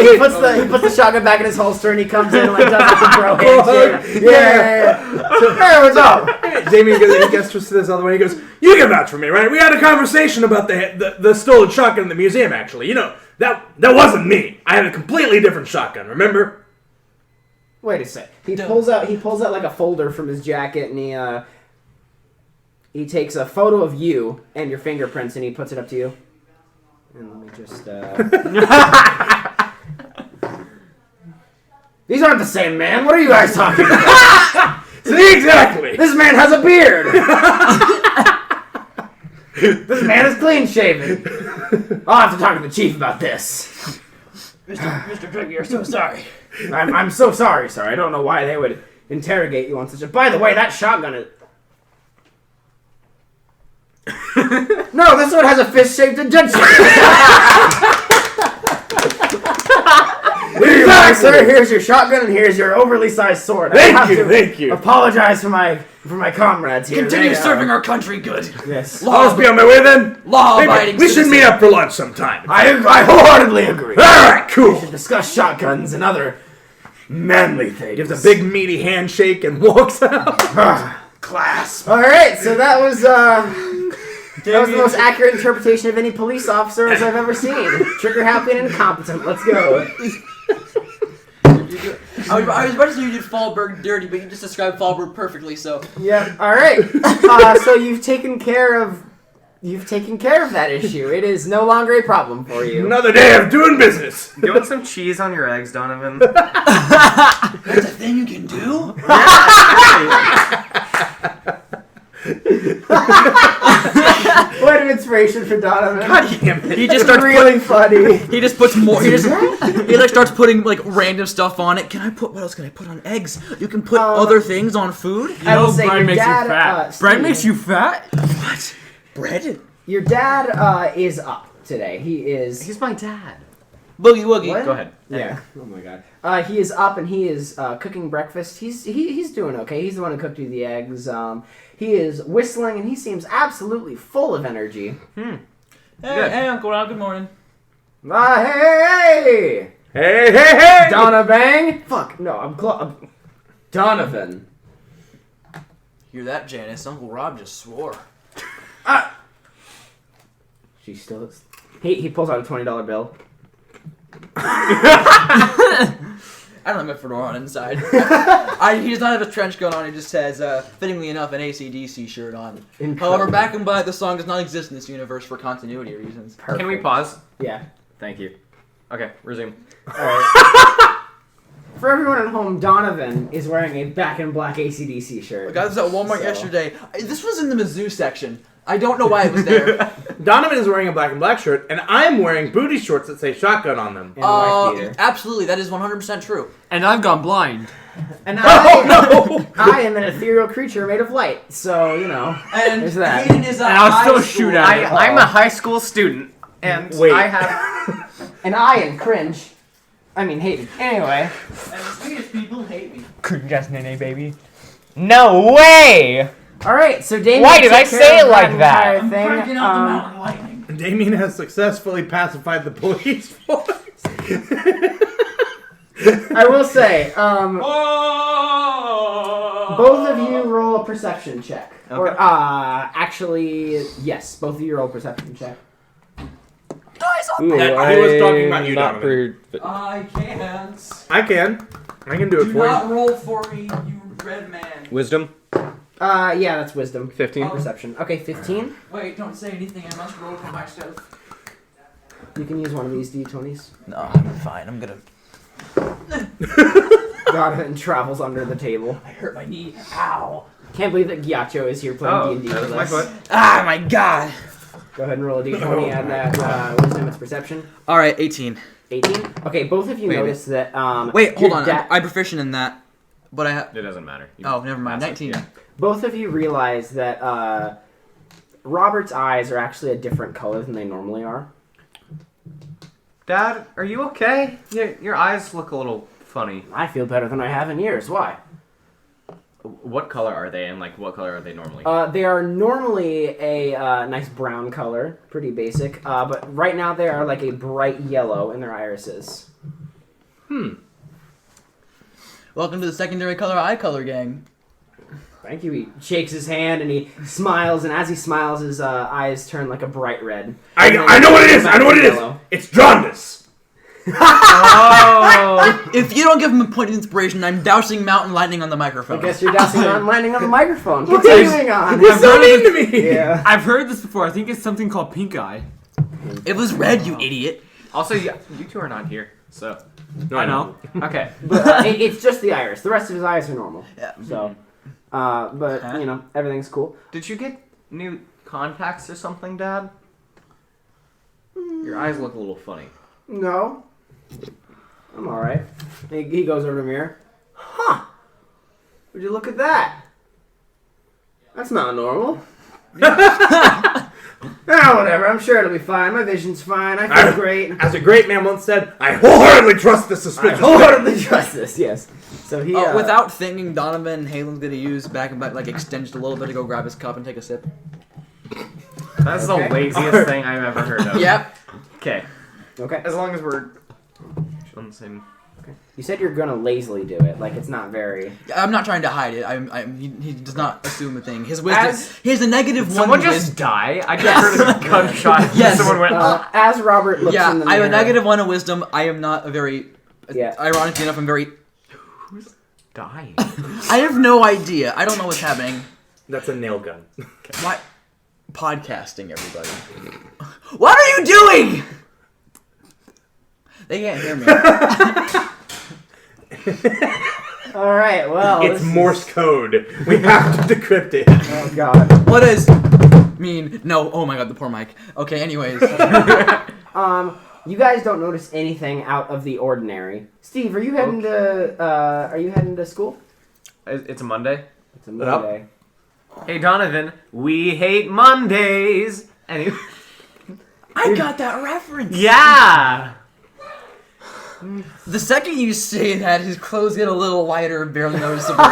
He puts the shotgun back in his holster and he comes in and does the bro handshake. Yeah. So, hey, what's up? Damian gets to this other way. He goes, "You can vouch for me, right? We had a conversation about the stolen shotgun in the museum. Actually, that wasn't me. I had a completely different shotgun. Remember?" Wait a sec. He pulls out a folder from his jacket and he takes a photo of you and your fingerprints and he puts it up to you. And let me just These aren't the same man. What are you guys talking about? See, exactly. This man has a beard. This man is clean shaven. I'll have to talk to the chief about this. Mr. Drake, you're so sorry. I'm so sorry, sir. I don't know why they would interrogate you on such a... By the way, that shotgun is... No, this one has a fist-shaped injection. Here you are, sir. Here's your shotgun and here's your overly sized sword. Thank you. Apologize for my For my comrades here. Continue they, serving our country good. Yes. I'll just be on my way then. Law-abiding Maybe we should meet up for lunch sometime. I wholeheartedly agree. Alright, cool. We should discuss shotguns and other manly things. Gives a big meaty handshake and walks out. Class. Alright, so that was the most accurate interpretation of any police officer as I've ever seen. Trigger happy and incompetent. Let's go. I was about to say you did Fallberg dirty, but you just described Fallberg perfectly, so... Yeah, alright. So you've taken care of that issue. It is no longer a problem for you. Another day of doing business. You want some cheese on your eggs, Donovan? That's a thing you can do? What an inspiration for Donovan. God damn it. He just starts really funny. He just puts more. He like starts putting like random stuff on it. Can I put what else can I put on eggs? You can put other things on food. I will say bread your makes dad, you fat. Steve, Bread makes you fat? What? Bread? Your dad is up today. He is. He's my dad. Boogie woogie. What? Go ahead. Yeah. Oh my god. He is up and he is cooking breakfast. He's doing okay. He's the one who cooked you the eggs. He is whistling and he seems absolutely full of energy. Hey, Uncle Rob. Good morning. Hey! Hey! Donovan! Fuck, no, I'm Donovan. Hear that, Janice? Uncle Rob just swore. She still is. He pulls out a $20 bill. I don't have my fedora on inside. He does not have a trench coat on. He just has, fittingly enough, an AC/DC shirt on. However, back and by, the song does not exist in this universe for continuity reasons. Can we pause? Yeah. Thank you. Okay, resume. Alright. For everyone at home, Donovan is wearing a Back in Black AC/DC shirt. I got this at Walmart yesterday. This was in the Mizzou section. I don't know why it was there. Donovan is wearing a black and black shirt, and I'm wearing booty shorts that say shotgun on them. And a wife beater. Absolutely, that is 100% true. And I've gone blind. And Oh, no! I am an ethereal creature made of light, so, you know, And there's that. Hayden is a And I'll high still school- shoot at it. I'm a high school student, and Wait. I have... And I am cringe. I mean, Hayden. Anyway. And the Swedish people hate me. Just nene, baby. No way! Alright, so Damian Why did took I care say of it like entire that? I'm thing. cranking out the mountain lightning. Damian has successfully pacified the police force. I will say, both of you roll a perception check. Or, actually, yes, both of you roll a perception check. He was talking about you, Donovan. I can't. I can do it Do for not you. roll for me, you red man. Wisdom? Yeah, that's wisdom. 15. Perception. Okay, 15. Wait, don't say anything. I must roll for myself. You can use one of these d20s. No, I'm fine. I'm gonna. Donovan travels under the table. I hurt my knee. Ow. Can't believe that Ghiaccio is here playing D&D that with was my us. foot. Ah, my God. Go ahead and roll a d20 and that wisdom. It's perception. All right, 18. 18. Okay, both of you Wait a notice that. Wait, hold your on. I'm proficient in that, but I have. It doesn't matter. You Oh, never mind. pass it, 19. yeah. Both of you realize that Robert's eyes are actually a different color than they normally are. Dad, are you okay? Your eyes look a little funny. I feel better than I have in years. Why? What color are they, and what color are they normally? They are normally a nice brown color, pretty basic. But right now they are like a bright yellow in their irises. Welcome to the secondary color eye color gang. Thank you. He shakes his hand and he smiles, and as he smiles, his eyes turn like a bright red. I know what it is. I know what it is. Yellow. It's jaundice. Oh! If you don't give him a point of inspiration, I'm dousing mountain lightning on the microphone. I guess you're dousing on landing on the microphone. Continuing on. He's so mean to me. Yeah. I've heard this before. I think it's something called pink eye. It was red, you idiot. Also, you two are not here, so... I know. Okay. But it's just the iris. The rest of his eyes are normal. Yeah. So, but you know, everything's cool. Did you get new contacts or something, Dad? Your eyes look a little funny. No, I'm all right. He goes over to the mirror. Huh? Would you look at that? That's not normal. Oh, whatever. I'm sure it'll be fine. My vision's fine. I feel great. As a great man once said, I wholeheartedly trust this suspicious. I wholeheartedly trust this. Yes. So he. Without thinking, Donovan Halen's gonna use back and back, like extend just a little bit to go grab his cup and take a sip. That's the laziest thing I've ever heard of. Yep. Okay. Okay. As long as we're on the same. You said you're gonna lazily do it. Like it's not very. I'm not trying to hide it. He does not assume a thing. His wisdom. He has a negative one. Someone just die? I just heard a gunshot. Yes. Someone went. As Robert looks in the mirror. I have a negative one of wisdom. I am not a very. Yeah. Ironically enough, I'm very. Who's dying? I have no idea. I don't know what's happening. That's a nail gun. What? Podcasting, everybody. What are you doing? They can't hear me. All right. Well. It's Morse code. We have to decrypt it. Oh God. What does mean? No. Oh my God, the poor mic. Okay. Anyways. You guys don't notice anything out of the ordinary. Steve, are you heading to school? It's a Monday. It's a Monday. Hey Donovan, we hate Mondays. Anyway. I got that reference. Yeah. The second you say that, his clothes get a little lighter, barely noticeable.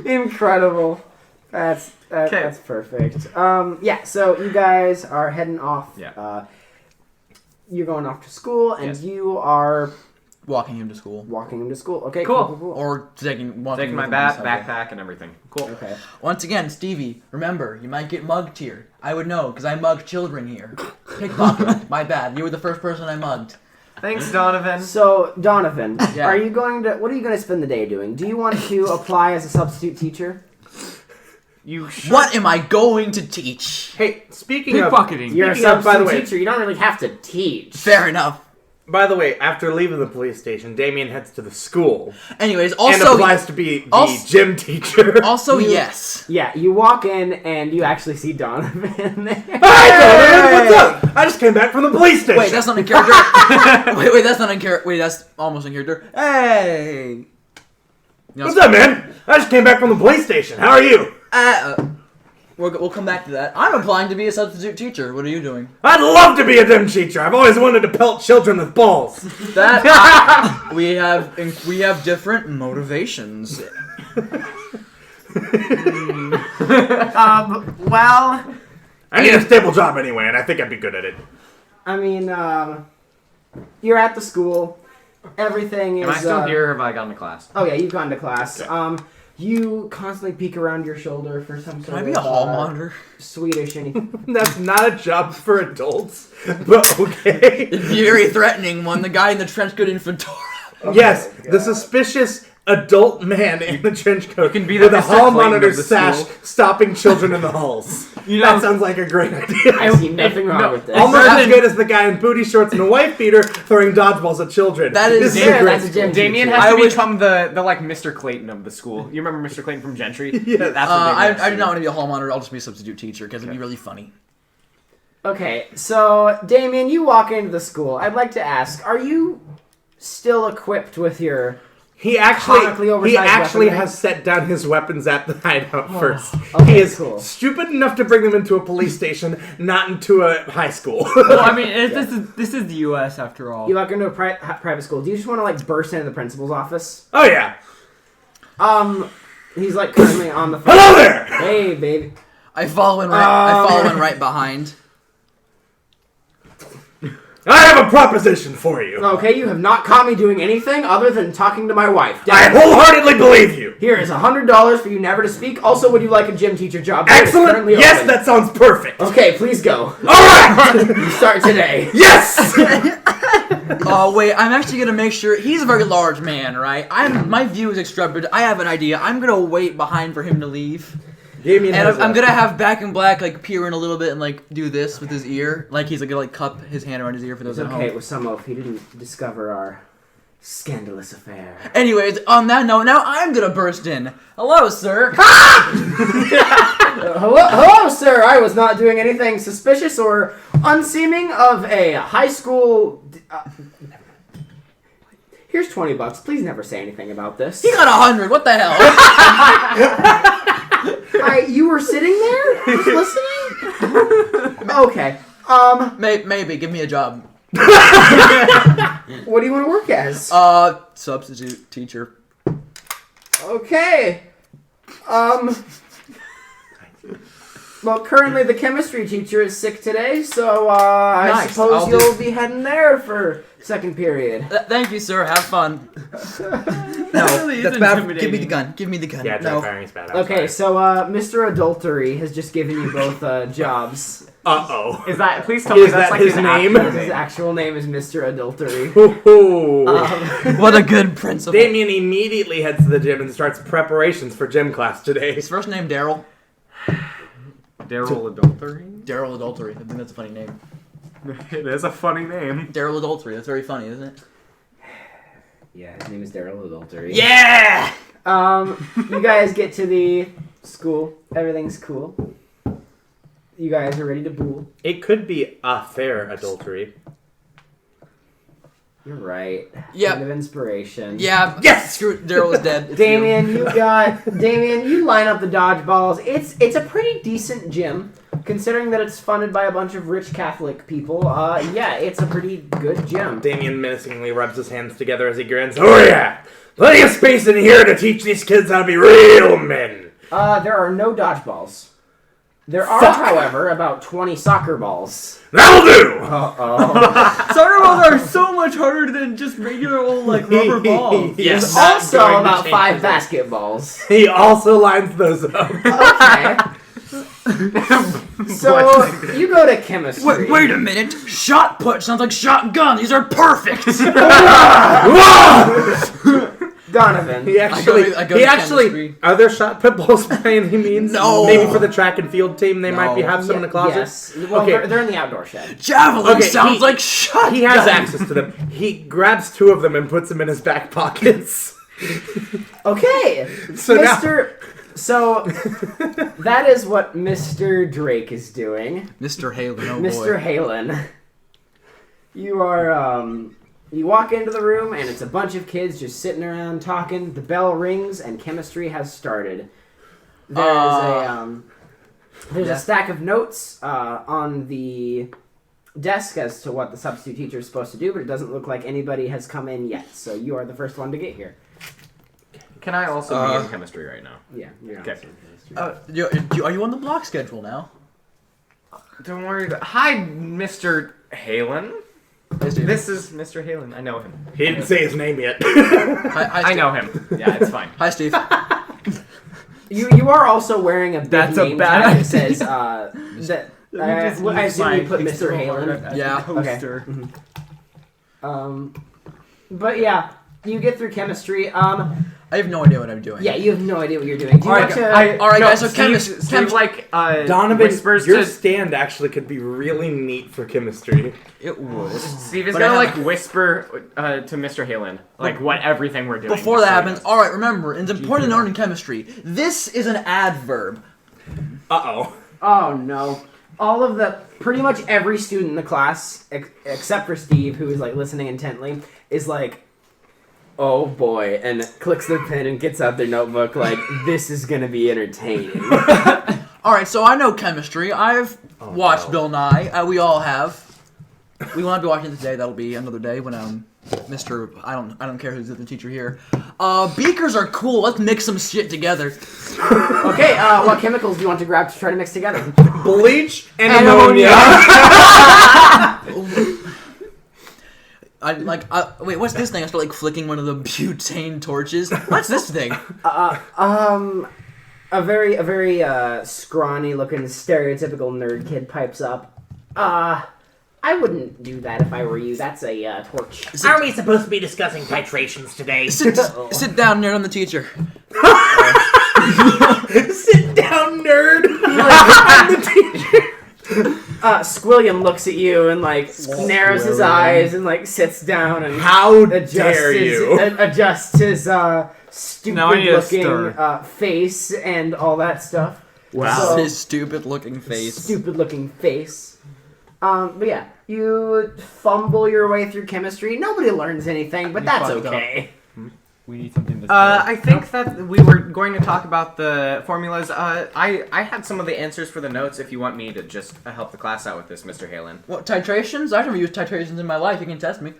Incredible. That's perfect. Yeah. So you guys are heading off. Yeah. You're going off to school, and you are Walking him to school. walking him to school. Okay. Cool. Or taking My backpack and everything. Cool. Okay. Once again, Stevie, remember, you might get mugged here. I would know, because I mug children here. Pickpocket. My bad. You were the first person I mugged. Thanks, Donovan. So Donovan, Yeah. what are you going to spend the day doing? Do you want to apply as a substitute teacher? You What am I going to teach? Hey, speaking of... Pickpocketing. You're a Speaking of, by the substitute way- teacher. You don't really have to teach. Fair enough. By the way, after leaving the police station, Damian heads to the school Anyways, and also... applies to be the also- gym teacher. Also, You- yes. Yeah, you walk in and you actually see Donovan there. Hi, Donovan! What's up? I just came back from the police station. Wait, that's not in character. wait, that's not in character. Wait, that's almost in character. Hey! You know, What's up, man? I just came back from the police station. How are you? We'll come back to that. I'm applying to be a substitute teacher. What are you doing? I'd love to be a gym teacher. I've always wanted to pelt children with balls. That we have different motivations. Well, I need a stable job anyway, and I think I'd be good at it. I mean, you're at the school. Everything is. Am I still here or have I gone to class? Oh yeah, you've gone to class. Okay. You constantly peek around your shoulder for some Can sort I of be a hall monitor? Swedish anything. That's not a job for adults, but okay. Very threatening one. The guy in the trench coat in fedora. Yes, the suspicious adult man in the trench coat can be the with a Mr. hall Clayton monitor of the sash school. stopping children in the halls. You know- That sounds like a great idea. I see nothing wrong with this. Almost better as than- good as the guy in booty shorts and a wife beater throwing dodgeballs at children. That is- This Yeah, a great that's a gym Damian teacher. has to I wish- become the like Mr. Clayton of the school. You remember Mr. Clayton from Gentry? Yes. That's what Damian has I to do be. not want to be a hall monitor. I'll just be a substitute teacher because it'd be really funny. Okay, so Damian, you walk into the school. I'd like to ask, are you still equipped with your? He Comically oversized actually weaponry. has set down his weapons at the hideout first. okay, He is cool. stupid enough to bring them into a police station, not into a high school. Well, I mean, this is the U.S. after all. You walk into a private school. Do you just want to like burst into the principal's office? Oh yeah. He's like currently on the phone. Hello there. Hey, baby. I follow in right behind. I have a proposition for you. Okay, you have not caught me doing anything other than talking to my wife. I wholeheartedly believe you. Here is $100 for you never to speak. Also, would you like a gym teacher job? It is Excellent. currently Yes, open. that sounds perfect. Okay, please go. All right. You start today. Yes. Oh wait, I'm actually gonna make sure he's a very large man, right? My view is extravagant. I have an idea. I'm gonna wait behind for him to leave, Damian and has I'm a- gonna have Back in Black like peer in a little bit and like do this with his ear, like he's like gonna like cup his hand around his ear for those It's at okay, home. it was some oaf. He didn't discover our scandalous affair. Anyways, on that note, now I'm gonna burst in. Hello, sir. Hello, sir. I was not doing anything suspicious or unseeming of a high school. Here's $20. Please never say anything about this. He got 100. What the hell? You were sitting there, just listening. Okay. Maybe give me a job. What do you want to work as? Substitute teacher. Okay. Well, currently the chemistry teacher is sick today, so I Nice, suppose I'll you'll be heading there for second period. Thank you, sir. Have fun. No, really is that's bad. Give me intimidating. the gun. Give me the gun. Yeah, dry no. firing is bad. I'm Okay, sorry. so Mr. Adultery has just given you both jobs. Uh-oh. Is that? Please tell me Is that's that like his name? His actual name is Mr. Adultery. Hoo-hoo. What a good principal. Damian immediately heads to the gym and starts preparations for gym class today. His first name Daryl. Daryl Adultery? Daryl Adultery. I think that's a funny name. It is a funny name. Daryl Adultery. That's very funny, isn't it? Yeah, his name is Daryl Adultery. Yeah. You guys get to the school. Everything's cool. You guys are ready to bool. It could be a fair adultery. You're right. Yeah. Kind of inspiration. Yeah. Yes! Screw it. Daryl is dead. It's Damian, you line up the dodgeballs. It's a pretty decent gym, considering that it's funded by a bunch of rich Catholic people. Yeah, it's a pretty good gym. Damien menacingly rubs his hands together as he grins. Oh yeah! Plenty of space in here to teach these kids how to be real men! There are no dodgeballs. There are, Fuck. however, about 20 soccer balls. That'll do! Uh-oh. Soccer balls are so much harder than just regular old like rubber balls. Yes. There's Not also going to about change 5 that. basketballs. He also lines those up. Okay. So, you go to chemistry. Wait a minute. Shot put sounds like shotgun. These are perfect. Donovan. He actually, I go to chemistry. are there shot put balls by any means? No. Maybe for the track and field team, they might be No. have some in the closet. Yes. Well, Okay. they're in the outdoor shed. Javelin Okay, sounds he- like shotgun. He has access to them. He grabs 2 of them and puts them in his back pockets. Okay. So now- So, that is what Mr. Drake is doing. Mr. Halen. Oh Mr. boy. Halen. You are, you walk into the room and it's a bunch of kids just sitting around talking. The bell rings and chemistry has started. There's a stack of notes on the desk as to what the substitute teacher is supposed to do, but it doesn't look like anybody has come in yet. So you are the first one to get here. Can I also be in chemistry right now? Yeah, you're Okay. Are you on the block schedule now? Don't worry about. Hi, Mr. Halen. This is Mr. Halen. I know him. He didn't say his name yet. Hi, I know him. Yeah, it's fine. Hi, Steve. You are also wearing a big That's a name bad tag idea. that says that. I assume you put Mr. Halen. Yeah. Poster. But yeah, you get through chemistry. I have no idea what I'm doing. Yeah, you have no idea what you're doing. Do you want to? Alright, guys, so Steve, chem- like, Donovan, whispers your to... stand actually could be really neat for chemistry. It would. Steve is But gonna, I like, haven't- whisper to Mr. Halen, like, what everything we're doing. Before just that so he happens, knows. alright, remember, it's important to note in chemistry, this is an adverb. Uh-oh. Oh no! Pretty much every student in the class, except for Steve, who is like listening intently, is like, "Oh boy," and clicks their pen and gets out their notebook like, "This is gonna be entertaining." Alright, so I know chemistry. I've watched Bill Nye. We all have. We will not be watching it today. That'll be another day when Mr. I don't care who's the teacher here. Beakers are cool. Let's mix some shit together. Okay, what chemicals do you want to grab to try to mix together? Bleach and Ammonia. ammonia. Wait, what's this thing? I start like flicking one of the butane torches. What's this thing? A very scrawny looking stereotypical nerd kid pipes up. I wouldn't do that if I were you. That's a torch. Are we supposed to be discussing titrations today? Sit down, nerd. I'm the teacher. Sit down, nerd! I'm the teacher! Squilliam looks at you and like narrows his eyes and like sits down and How dare you? adjusts his Now I stupid need a looking stir. face and all that stuff. Wow. So- His stupid looking face. Stupid looking face. But yeah, you fumble your way through chemistry. Nobody learns anything, but that's fucked up. okay. We need something to say. I think that we were going to talk about the formulas. I had some of the answers for the notes if you want me to just help the class out with this, Mr. Halen. What, titrations? I've never used titrations in my life. You can test me.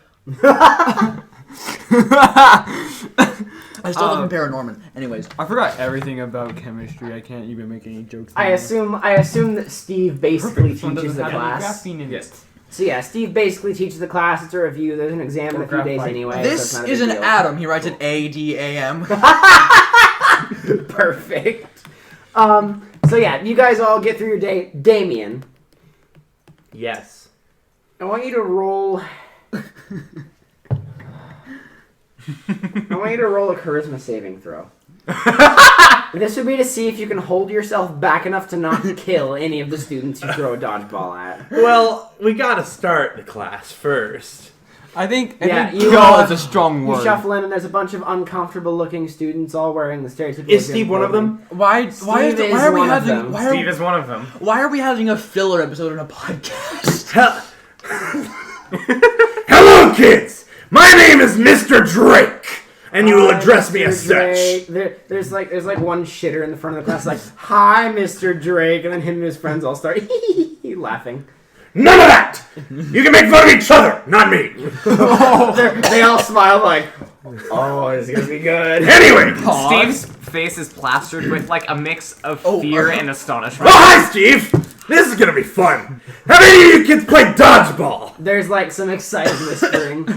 I still live in Paranorman. Anyways. I forgot everything about chemistry. I can't even make any jokes. I assume that Steve basically This one teaches doesn't the have any class. graphene in it. Yes. So yeah, Steve basically teaches the class. It's a review. There's an exam in a few days anyway. so it's This not a is big an deal. atom. He writes it A-D-A-M. Perfect. So yeah, you guys all get through your day. Damian, Yes. I want you to roll. I want you to roll a charisma saving throw. This would be to see if you can hold yourself back enough to not kill any of the students you throw a dodgeball at. Well, we gotta start the class first. I think Yeah, kill you, is a strong You word. shuffle in, and there's a bunch of uncomfortable-looking students all wearing the stereotypical. Is gym Steve one of clothing. them? Why are we one of having them. Steve is one of them. why are we having a filler episode in a podcast? Hello, kids! My name is Mr. Drake, and you will address me Mr. as such. Drake. There's like one shitter in the front of the class, like, "Hi, Mr. Drake," and then him and his friends all start laughing. None of that! You can make fun of each other, not me. They all smile like, "Oh, it's gonna be good." Anyway, Steve's face is plastered with like a mix of fear and astonishment. oh hi, Steve. This is gonna be fun. How many of you kids play dodgeball? There's like some excited whispering.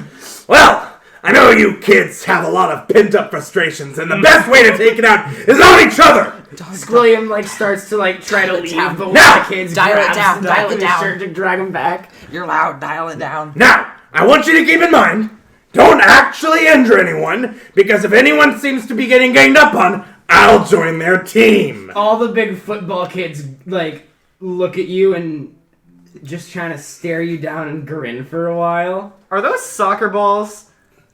Well, I know you kids have a lot of pent-up frustrations, and the best way to take it out is on each other. Squilliam like starts to like try to leave, but one Now, of the kids dial it grabs down, the dial it down. shirt to drag him back. You're loud. Dial it down. Now, I want you to keep in mind, don't actually injure anyone, because if anyone seems to be getting ganged up on, I'll join their team. All the big football kids like look at you and just trying to stare you down and grin for a while. Are those soccer balls?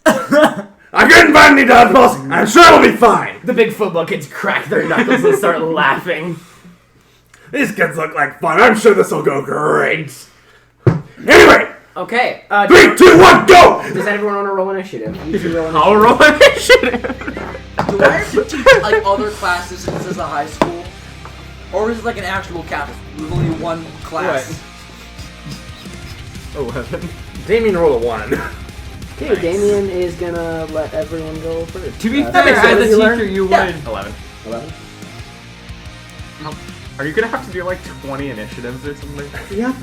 I couldn't find any dodgeballs. I'm sure it'll be fine. The big football kids crack their knuckles and start laughing. These kids look like fun. I'm sure this will go great. Anyway, Okay, 3, 2, 1, go! does everyone want to roll initiative? You two roll initiative. I'll roll initiative. Do I have to teach like other classes since this is a high school? Or is it like an actual campus with only one class? 11. Damien roll a 1. Okay, Damian is gonna let everyone go first. To be Uh, fair, so as a you learn- teacher, you Yeah. would. 11. 11. Are you gonna have to do like 20 initiatives or something? Yep.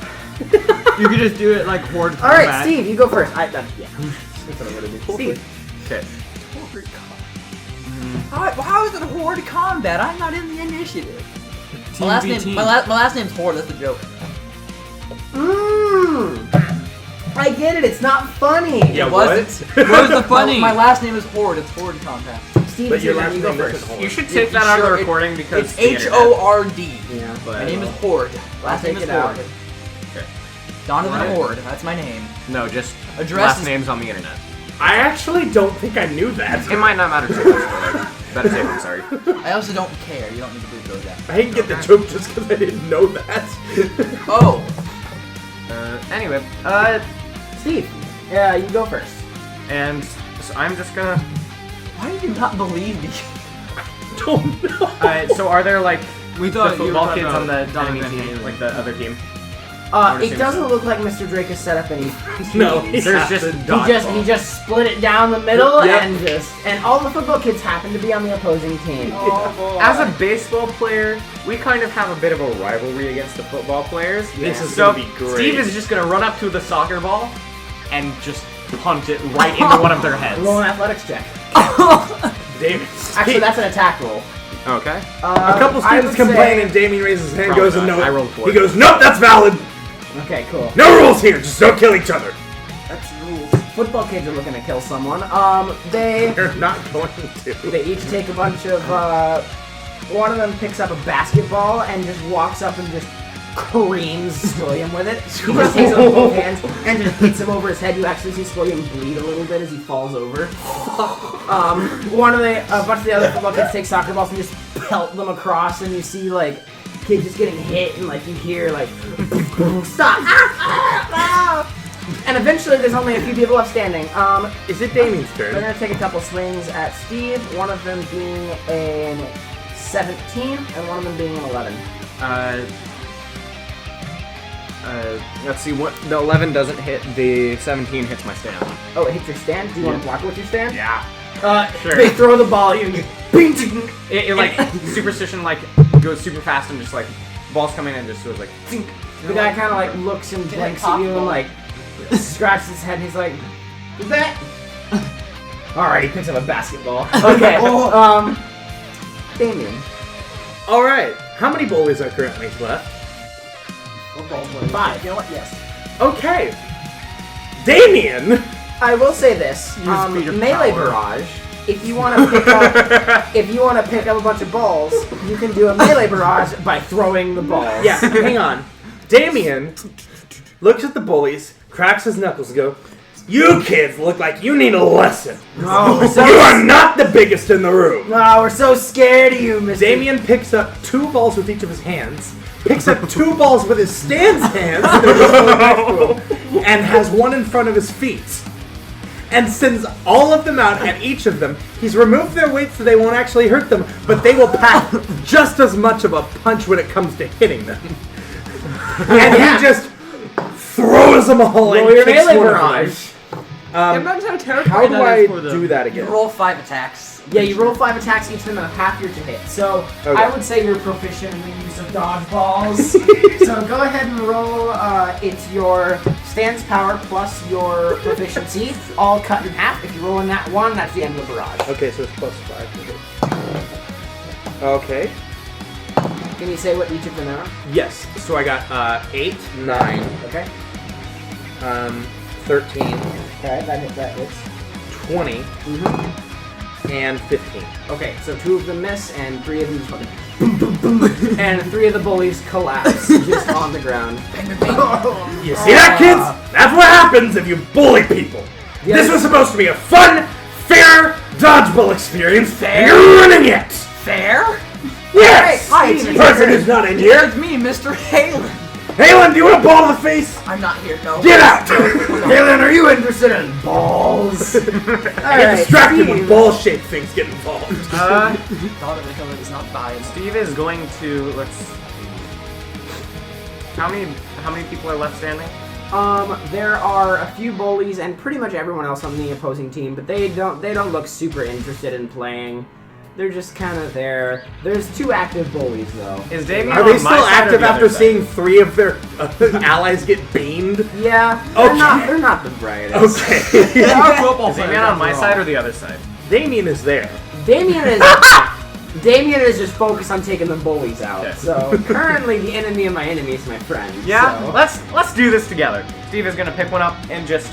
You could just do it like horde All combat. right, Steve, you go first. Yeah. That's what I'm gonna do. Steve. Okay. How is it horde combat? I'm not in the initiative. Team My last v name, team. my last name's Horde. That's the joke. I get it. It's not funny. Yeah, It wasn't. Where's the funny? My last name is Horde. It's Horde combat. Steve, But it's your your last turn. You go name first. isn't Horde. You should take that out of the recording because It's the internet. H-O-R-D. Yeah, My name is Horde. Last take name is it out. Horde. Okay. DonoVan Right. Horde. That's my name. No, just Address last is- names on the internet. I actually don't think I knew that. It might not matter too much. Better safe than sorry. I also don't care. You don't need to believe those guys. I didn't get the joke just because I didn't know that. Oh. Anyway, Steve, yeah, you go first. and so I'm just gonna. Why do you not believe me? Don't know. So are there like We the thought you were football talking kids on the about enemy Donovan team, Haley. like the other team? It assume doesn't so. look like Mr. Drake has set up any. No, teams. There's just He just split it down the middle Yep. and all the football kids happen to be on the opposing team. As a baseball player, we kind of have a bit of a rivalry against the football players. This is So gonna be great. Steve is just gonna run up to the soccer ball and just punt it right into one of their heads. Roll an athletics check. Damien. Actually, that's an attack roll. Okay. A couple students complain and Damien raises his hand, Probably goes and not. no. I rolled 4. He goes, nope, that's valid. Okay, cool. No rules here. Just don't kill each other. That's rules. Football kids are looking to kill someone. They They're not going to. they each take a bunch of. One of them picks up a basketball and just walks up and just creams Squilliam with it. He just takes it with both hands and just hits him over his head. You actually see Squilliam bleed a little bit as he falls over. A bunch of the other football kids take soccer balls and just pelt them across, and you see like kids just getting hit, and like you hear like stop. And eventually, there's only a few people left standing. Is it Damian's They're turn? gonna take a couple swings at Steve. One of them being an 17, and one of them being an 11. Let's see, what the 11 doesn't hit, the 17 hits my stand. Oh, it hits your stand. Do you want to block it with your stand? Yeah. Sure. They throw the ball. You It like, superstition, like, goes super fast and just, like, balls come in and just goes, like, tink. The guy kind of like looks and blinks at you and like scratches his head. He's like, "Is that?" All right, he picks up a basketball. Okay. Damian. All right. How many bullies are currently left? 5. You know what? Yes. Okay. Damian. I will say this: speed of melee power. barrage. If you want to pick up, a bunch of balls, you can do a melee barrage by throwing the balls. Yeah. Hang on. Damian looks at the bullies, cracks his knuckles, and go, "You kids look like you need a lesson. Oh, You are not the biggest in the room." we're so scared of you, Mr. Damian picks up 2 balls with each of his hands, picks up 2 balls with his stand's hands, and has one in front of his feet. And sends all of them out at each of them. He's removed their weight so they won't actually hurt them, but they will pack just as much of a punch when it comes to hitting them. And he just throws them all in. Roll your kicks melee one of them. barrage. Imagine how terrifying How do that I is for them. do that You again? roll 5 attacks. Yeah, you roll 5 attacks, each of them have half your to hit. So Okay. I would say you're proficient in the use of dodgeballs. So go ahead and roll. It's your stance power plus your proficiency, all cut in half. If you roll in that one, that's the end of the barrage. Okay, so it's +5. Okay. Can you say what each of them are? Yes. So I got 8, 9, Okay. 13, Okay, that hits. 20, and 15. Okay, so 2 of them miss, and 3 of them just fucking boom, boom, boom, and 3 of the bullies collapse just on the ground. You see that, kids? That's what happens if you bully people. Yeah. This was supposed to be a fun, fair dodgeball experience, and you're ruining it. Fair? Yes. Hi, it's The your person turn. who's not in Here, here. it's me, Mr. Halen. Halen, do you want a ball to the face? I'm not here, no. Get out! Halen, are you interested in balls? I get distracted when ball-shaped things get involved. Thought of it, it's not biased. Steve is going to, let's see. How many people are left standing? There are a few bullies and pretty much everyone else on the opposing team, but they don't look super interested in playing. They're just kind of there. There's 2 active bullies though. Is Damian Are they on my still side or active the after other side? seeing 3 of their allies get beamed? Yeah, Okay. they're not the brightest. Okay. They are football Is players Damian on my after side all. or the other side? Damien is there. Damian is just focused on taking the bullies out. Okay. So currently, the enemy of my enemy is my friend. Yeah, so. let's do this together. Steve is gonna pick one up and just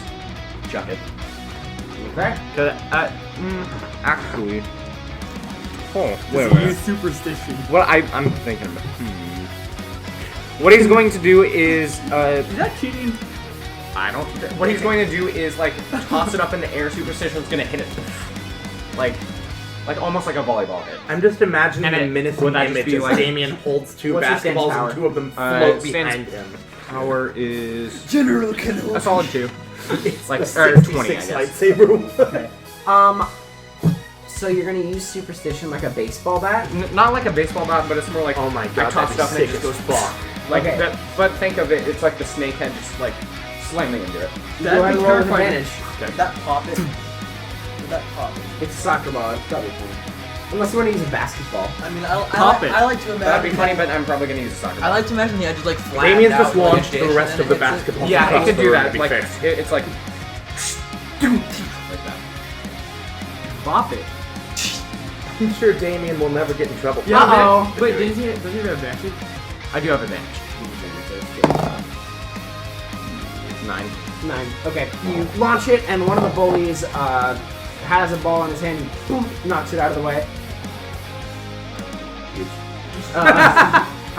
chuck it. Okay. Actually. Oh, Just use superstition. What I'm thinking about. What he's going to do is Is that cheating? I don't. What he's going to do is like toss it up in the air. Superstition's gonna hit it, like almost like a volleyball hit. I'm just imagining And a it- menacing would that just image be as like- Damien holds 2 What's your stance basketballs power? and 2 of them float Stance- behind him. Power is General Kenobi. a solid 2. It's Like, a or 20, I 66 guess. lightsaber. So you're gonna use superstition like a baseball bat? Not like a baseball bat, but it's more like Oh my I god, toss that'd it up be and it sick. just goes Fuck. fuck. Like Okay. that. But think of it, it's like the snake head just like slamming into it. Go ahead and roll with terrifying. advantage. Did that pop it? Did that pop it? It's a soccer ball. It's probably fine. Unless you want to use a basketball. I mean, Pop it. I like to imagine. That'd be funny, but I'm probably gonna use a soccer I ball. like to imagine the edge is like flat. Damien's out just like a launched dish, the rest and of the then it hits it. basketball. Yeah, across it could the do room, that. to be Like fair. it's like like that. Bop it. I'm sure Damien will never get in trouble. Yeah, Uh-oh. Wait, does he have advantage? I do have advantage. 9. 9. Okay. You launch it, and one of the bullies has a ball in his hand. And boom, knocks it out of the way. All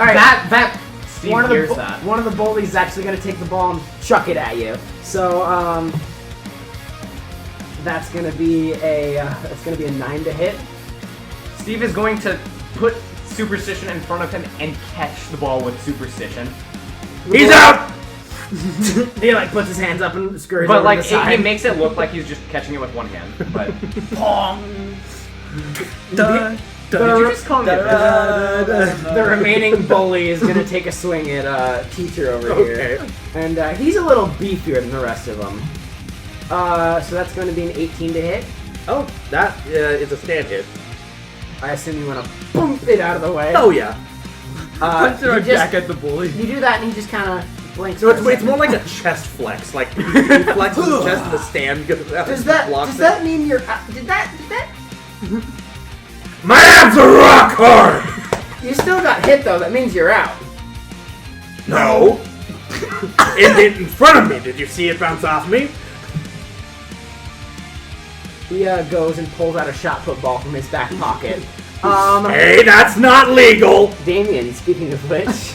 right. That Steve one of hears the that. one of the bullies is actually gonna take the ball and chuck it at you. So that's gonna be a 9 to hit. Steve is going to put superstition in front of him and catch the ball with superstition. He's out! He like puts his hands up and scurries But over like to the side. he makes it look like he's just catching it with one hand. But did you just call me a bitch? The remaining bully is gonna take a swing at teacher over here, and he's a little beefier than the rest of them. So that's going to be an 18 to hit. Oh, that is a stand hit. I assume you want to boom it out of the way. Oh yeah. Punch you our just- back at the bully. You do that, and he just kind of blinks. So for a it's more second. like a chest flex. Like he flexes his chest and the stand goes out. Does and blocks that it. mean you're? Did that? My abs are rock hard. You still got hit though. That means you're out. No. It hit in front of me. Did you see it bounce off me? He goes and pulls out a shot put ball from his back pocket. Hey, that's not legal. Damien, speaking of which,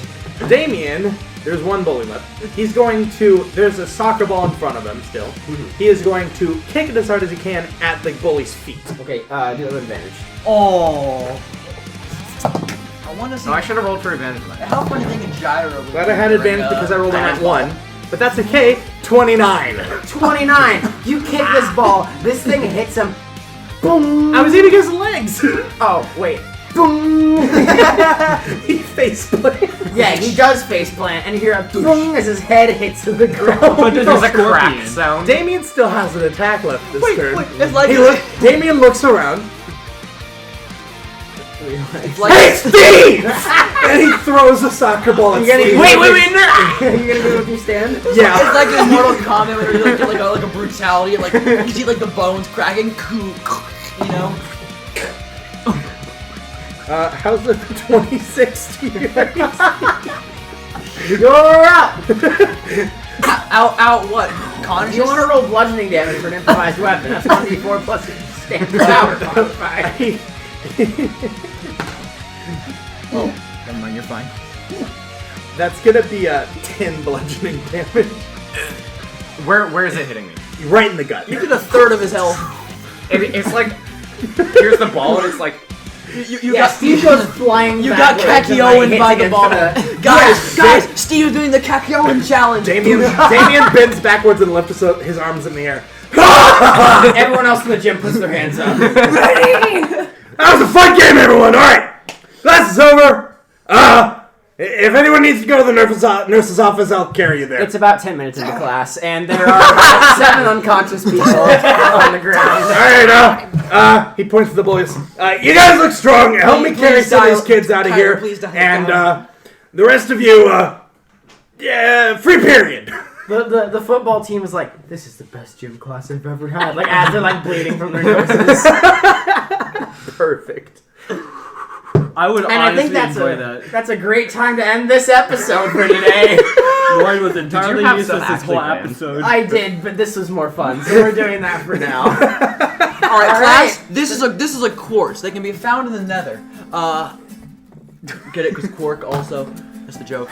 Damian, there's one bully left. He's going to. There's a soccer ball in front of him still. He is going to kick it as hard as he can at the bully's feet. okay, do it with advantage. Oh. I want to see No, I should have rolled for advantage on that. how funny they can gyro. Glad I had advantage because I rolled a nat 1. But that's okay. 29. 29. You kick this ball. This thing hits him. Boom. I was eating his legs. Oh wait. Boom. He face planted. Yeah, he does face plant, and you hear a boom as his head hits the ground. But there's There's a a crack scorpion. sound. Damien still has an attack left this turn. It's like Damien looks around. it's like Hey, Steve! And he throws a soccer ball at You gonna- Steve. wait, no! You gonna do it with your stand? Yeah. it's like in Mortal Kombat where you like get like a brutality, like you see like the bones cracking, you know. How's the 26 to you? You're out! Out what? Conscious? You want to roll bludgeoning damage for an improvised weapon. That's 1d4 plus your stand power modifier. Oh, never mind, you're fine. That's gonna be a 10 bludgeoning damage. Where is it hitting me? Right in the gut. You did a third of his health. It's like here's the ball and it's like You Yeah, got Steve goes flying You got backwards and, Kakyoin hits by the against ball. Guys, Yes, Steve's doing the Kakyoin challenge. Damien bends backwards and lifts his arms in the air. Everyone else in the gym puts their hands up. That was a fun game, everyone. All right, class is over. If anyone needs to go to the nurse's office, I'll carry you there. It's about 10 minutes into class, and there are about 7 unconscious people on the ground. All right, he points to the boys. You guys look strong. Help me carry Please some of dial- these kids out of Tyler, here. please dial And down. the rest of you, yeah, free period. The football team was like, this is the best gym class I've ever had. Like, as they're like bleeding from their noses. Perfect. I would And I honestly think enjoy that. that's a great time to end this episode for today. Lloyd was entirely have useless some this whole actually episode. I did, but this was more fun, so we're doing that for now. All right, class. This is a quartz. They can be found in the Nether. Get it? Because quark also. That's the joke.